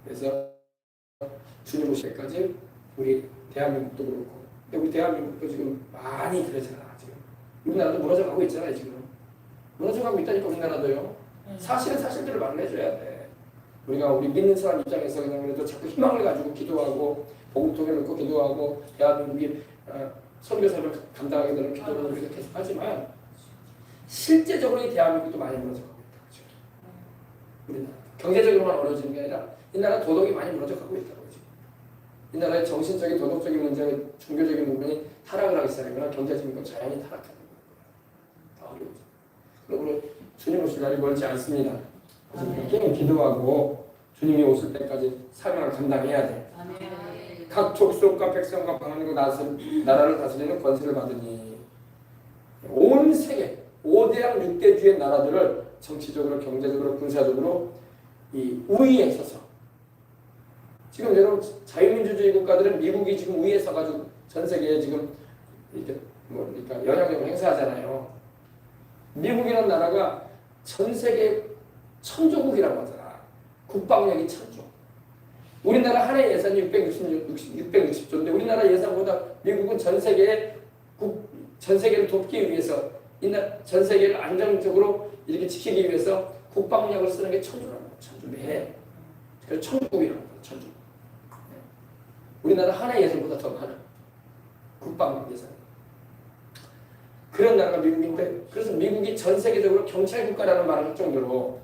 [SPEAKER 1] 그래서 주님 오실 때까지 우리 대한민국도 그렇고, 근데 우리 대한민국도 지금 많이 그러잖아. 지금 우리나라도 무너져 가고 있잖아요. 지금 무너져 가고 있다니까 우리나라도요. 사실은 사실대로 말을 해줘야 돼. 우리가 우리 믿는 사람 입장에서 그냥 그래도 자꾸 희망을 가지고 기도하고 복음통에 놓고 기도하고 대한민국이 선교사를 감당하게 되는 기도를 우리가 계속 하지만 실제적으로 이 대한민국도 많이 무너져 가고 있다. 지금 우리나라 경제적으로만 어려워지는 게 아니라 이 나라 도덕이 많이 무너져 가고 있다고 지금. 이 나라의 정신적인 도덕적인 문제, 종교적인 부분이 타락을 하기 시작하거나 경제적인 건 자연히 타락하는 거예요. 다 어려워져. 그리고 주님 오실 날이 멀지 않습니다. 그래서 우리가 기도하고 주님이 오실 때까지 사명을 감당해야 돼. 각 족속과 백성과 방언과 나라를 다스리는 권세를 받으니 온 세계 5대양 6대주의 나라들을 정치적으로 경제적으로 군사적으로 이 우위에 서서 지금 여러분 자유민주주의 국가들은 미국이 지금 우위에 서가지고 전 세계에 지금 이렇게 그러니까 영향력을 행사하잖아요. 미국이라는 나라가 전 세계 천조국이라고 하잖아. 국방력이 천조. 우리나라 한 해 예산이 660조인데 우리나라 예산보다 미국은 전 세계를 돕기 위해서 전 세계를 안정적으로 이렇게 지키기 위해서 국방력을 쓰는 게 천조라는 거야. 천조 매해. 그래서 천조국이라는 거야. 천조국. 우리나라 한 해 예산보다 더 많아. 국방력 예산. 그런 나라가 미국인데 그래서 미국이 전 세계적으로 경찰 국가라는 말을 할 정도로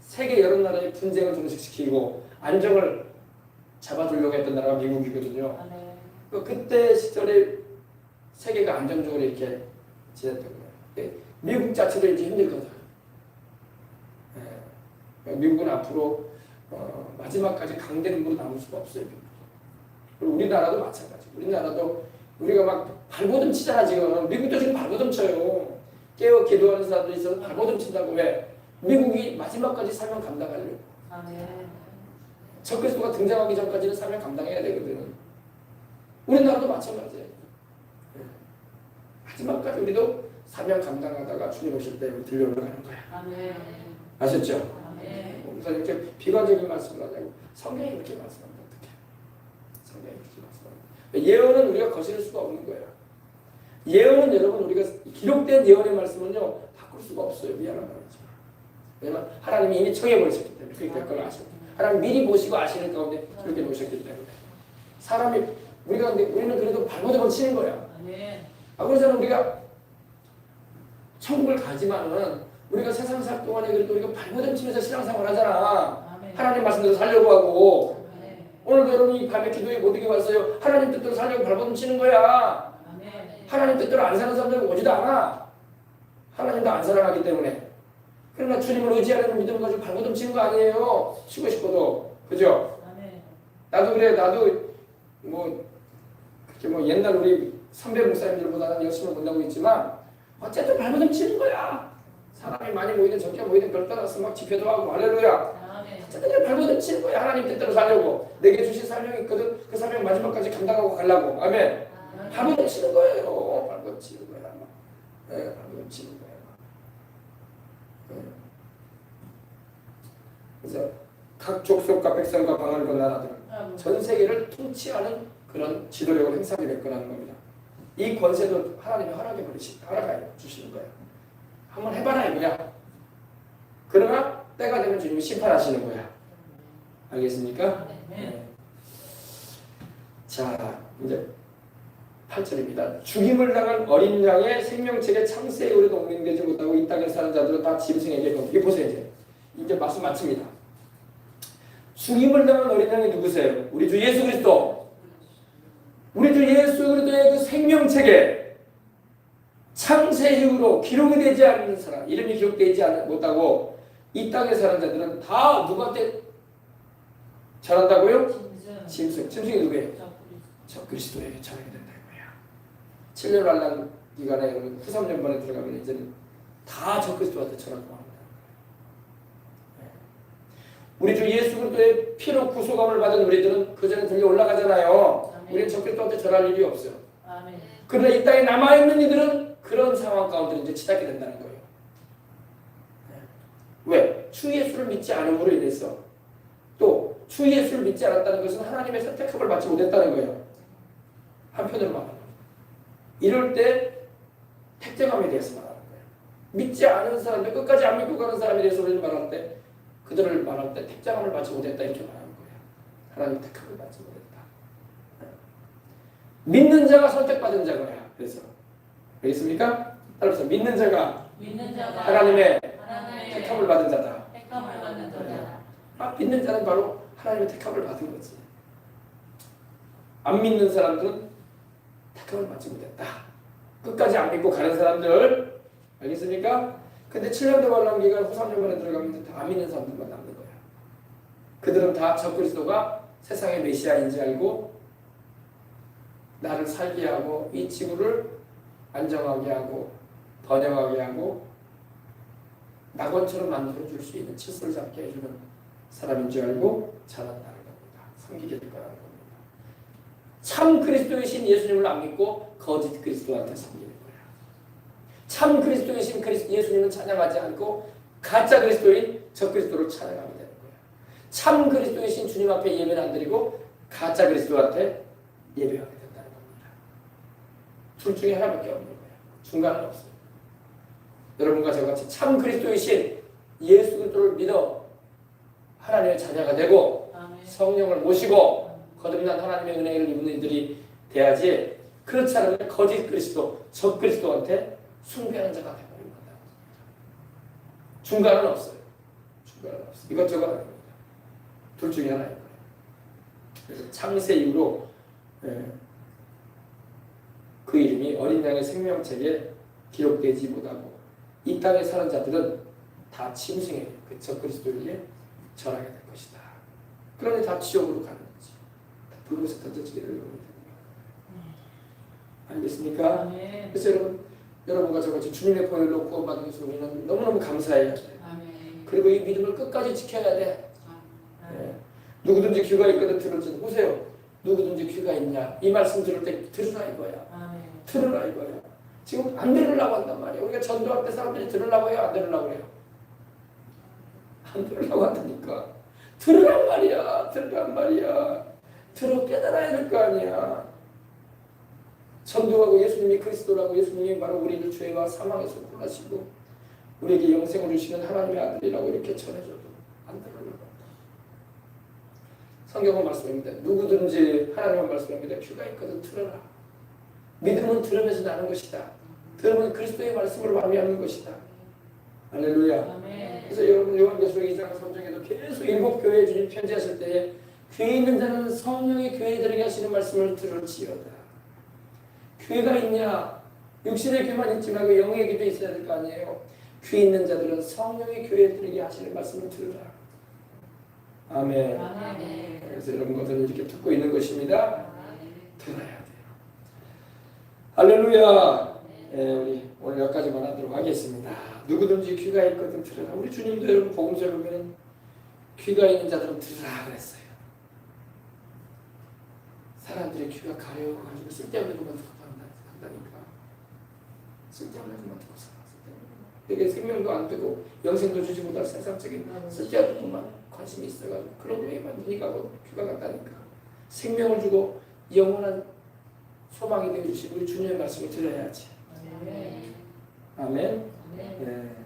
[SPEAKER 1] 세계 여러 나라의 분쟁을 종식시키고 안정을 잡아두려고 했던 나라가 미국이거든요. 그때 시절에 세계가 안정적으로 이렇게 지냈던 거예요. 미국 자체도 이제 힘들거든. 미국은 앞으로 마지막까지 강대국으로 남을 수가 없어요. 그리고 우리나라도 마찬가지. 우리나라도 우리가 막 발버둥 치잖아 지금. 미국도 지금 발버둥 쳐요. 깨어 기도하는 사람들이 있어서 발버둥 친다고. 왜? 미국이 마지막까지 사명 감당하려고. 적그리스도가 등장하기 전까지는 사명 감당해야 되거든. 우리나라도 마찬가지예요. 마지막까지 우리도 사명 감당하다가 주님 오실 때 들려 올라가는 거야. 아셨죠? 그래서 이렇게 비관적인 말씀을 하냐고. 성경이 이렇게 말씀합니다. 어떻게? 성경이 이렇게 말씀합니다. 예언은 우리가 거스를 수가 없는 거예요. 예언은 여러분 우리가 기록된 예언의 말씀은요 바꿀 수가 없어요. 미안한 말이죠. 왜냐면 하나님이 이미 정해버리셨기 때문에 그렇게 될 걸 아시고 하나님 미리 보시고 아시는 가운데 그렇게 놓으셨기 때문에 사람이 우리는 그래도 발버둥을 치는 거야. 그래서 우리가 천국을 가지만은 우리가 세상 살 동안에 그래도 우리가 발버둥 치면서 신앙생활 하잖아. 하나님 말씀대로 살려고 하고 오늘도 여러분이 밤에 기도에 못 오게 왔어요. 하나님 뜻대로 살려고 발버둥 치는 거야. 하나님 뜻대로 안 사는 사람들은 오지도 않아. 하나님도 안 사랑하기 때문에. 그러나 주님을 의지하려는 믿음을 가지고 발버둥 치는 거 아니에요. 치고 싶어도. 그죠? 나도 그래. 나도 그렇게 옛날 우리 선배 목사님들보다는 열심히 못하고 있지만 어쨌든 발버둥 치는 거야. 사람이 많이 모이든 적게 모이든 별 따라서 막 집회도 하고 할렐루야. 어쨌든 발버둥 치는 거야. 하나님 뜻대로 살려고. 내게 주신 사명이 있거든. 그 사명 마지막까지 감당하고 가려고. 아멘. 발버둥 치는 거예요. 발버둥 치는 거야. 발버둥 치는 거야. 그래서 각 족속과 백성과 방언과 나라들 전 세계를 통치하는 그런 지도력을 행사하게 될 거라는 겁니다. 이 권세도 하나님이 허락해 주시는 거예요. 한번 해봐라 이거야. 그러나 때가 되면 주님이 심판하시는 거야. 알겠습니까? 네. 자 이제 8절입니다. 죽임을 당한 어린 양의 생명책에 창세에 오르도 옮겨되지 못하고 이 땅에 사는 자들은 다 짐승에게 이게 보세요. 이제 말씀 마칩니다. 죽임을 당한 어린 양이 누구세요? 우리 주 예수 그리스도. 우리 주 예수 그리스도의 그 생명책에 창세 이후로 기록이 되지 않는 사람, 이름이 기록되지 못하고 이 땅에 사는 자들은 다 누구한테 전한다고요?
[SPEAKER 2] 짐승.
[SPEAKER 1] 짐승이 누구예요? 저 그리스도에게 전하게 된다는 거야. 7년 환란 기간에 후 3년반에 들어가면 이제는 다 저 그리스도한테 전하고 합니다. 우리 주 예수 그리스도의 피로 구속함을 받은 우리들은 그 전에 들려 올라가잖아요. 우리는 저 그리스도한테 전할 일이 없어요.
[SPEAKER 2] 아멘.
[SPEAKER 1] 그러나 이 땅에 남아있는 이들은 그런 상황 가운데 이제 치닫게 된다는 거예요. 왜? 주 예수를 믿지 않음으로 인해서 또 주 예수를 믿지 않았다는 것은 하나님의 선택함을 받지 못했다는 거예요. 한편으로 말하면 이럴 때 택정함에 대해서 말하는 거예요. 믿지 않은 사람들, 끝까지 안 믿고 가는 사람에 대해서 우리는 말할 때 그들을 말할 때 택정함을 받지 못했다 이렇게 말하는 거예요. 하나님 택함을 받지 못했다. 믿는 자가 선택받은 자거야. 그래서 알겠습니까? 따라서 믿는 자가 하나님의 택함을 받은 자다.
[SPEAKER 2] 택함을 받는 자다.
[SPEAKER 1] 믿는 자는 바로 하나님의 택함을 받은 거지. 안 믿는 사람들은 택함을 받지 못했다. 끝까지 안 믿고 가는 사람들 알겠습니까? 근데 7년도 관람 기간 후 3년 만에 들어가면 다 안 믿는 사람들만 남는 거야. 그들은 다 저 그리스도가 세상의 메시아인지 알고 나를 살게 하고 이 지구를 안정하게 하고 번영하게 하고 낙원처럼 만들어줄 수 있는 칫솔 잡게 해주는 사람인 줄 알고 자란다는 겁니다. 섬기게 될 거라는 겁니다. 참 그리스도이신 예수님을 안 믿고 거짓 그리스도한테 섬기는 거야. 참 그리스도이신 예수님은 찬양하지 않고 가짜 그리스도인 저 그리스도를 찬양하게 되는 거야. 참 그리스도이신 주님 앞에 예배는 안 드리고 가짜 그리스도한테 예배하게 된다는 겁니다. 둘 중에 하나밖에 없는 거예요. 중간은 없어요. 여러분과 저같이 참 그리스도이신 예수 그리스도를 믿어 하나님의 자녀가 되고 성령을 모시고 거듭난 하나님의 은혜를 입는 이들이 돼야지. 그렇지 않으면 거짓 그리스도, 적 그리스도한테 숭배하는 자가 되어버린 거다. 중간은 없어요. 중간은 없어요. 이것저것 아닙니다. 둘 중에 하나인 거예요. 그래서 창세 이후로 그 이름이 어린 양의 생명책에 기록되지 못하고 이 땅에 사는 자들은 다 짐승의 그 적 그리스도에게 전하게 될 것이다. 그러니 다 지옥으로 가는 거지. 다 불못에 던져지기를 원합니다. 알겠습니까?
[SPEAKER 2] 아멘.
[SPEAKER 1] 그래서 여러분과 저같이 주님의 보혈로 구원받은 것을 우리는 너무너무 감사해야 돼요.
[SPEAKER 2] 아멘.
[SPEAKER 1] 그리고 이 믿음을 끝까지 지켜야 돼. 네. 누구든지 귀가 있거든 들을지 보세요. 누구든지 귀가 있냐 이 말씀 들을 때 들으라 이거야.
[SPEAKER 2] 아멘.
[SPEAKER 1] 들으라 이거야. 지금 안 들으려고 한단 말이야. 우리가 전도할 때 사람들이 들으려고 해요? 안 들으려고 해요? 안 들으려고 한다니까. 들으란 말이야. 들으란 말이야. 들어 깨달아야 될 거 아니야. 전도하고 예수님이 그리스도라고 예수님이 바로 우리를 죄와 사망에서 구하시고 우리에게 영생을 주시는 하나님의 아들이라고 이렇게 전해줘도 안 들으려고 한다. 성경은 말씀합니다. 누구든지 하나님은 말씀합니다. 귀가 있거든 들어라. 믿음은 들으면서 나는 것이다. 들으면 그리스도의 말씀으로 말미암는 것이다. 할렐루야.
[SPEAKER 2] 아멘.
[SPEAKER 1] 그래서 여러분 요한계시록 2장 3장에도 계속 7교회에 주님 편지하실 때에 귀에 있는 자는 성령의 교회들에게 하시는 말씀을 들을지어다. 귀가 있냐? 육신의 귀만 있지 말고 영의 귀도 있어야 될 거 아니에요. 귀 있는 자들은 성령의 교회들에게 하시는 말씀을 들으라. 아멘.
[SPEAKER 2] 아멘.
[SPEAKER 1] 그래서 여러분 것들은 이렇게 듣고 있는 것입니다. 들어야 돼요. 할렐루야. 우리 오늘 여기까지만 하도록 하겠습니다. 누구든지 귀가 있거든 들으라. 우리 주님도 여러분 복음서에 보면 귀가 있는 자들은 들으라 그랬어요. 사람들의 귀가 가려워가지고 쓸데없는 것만 듣고 한다니까. 쓸데없는 것만 듣고 살아. 되게 생명도 안 되고 영생도 주지 못할 세상적인 쓸데없는 것만 관심이 있어가지고 그런 거에만 눈이 가고 귀가 갔다니까. 생명을 주고 영원한 소망이 되어주신 우리 주님의 말씀을 들어야지.
[SPEAKER 2] 아멘.
[SPEAKER 1] 아멘.
[SPEAKER 2] 아멘.
[SPEAKER 1] 네.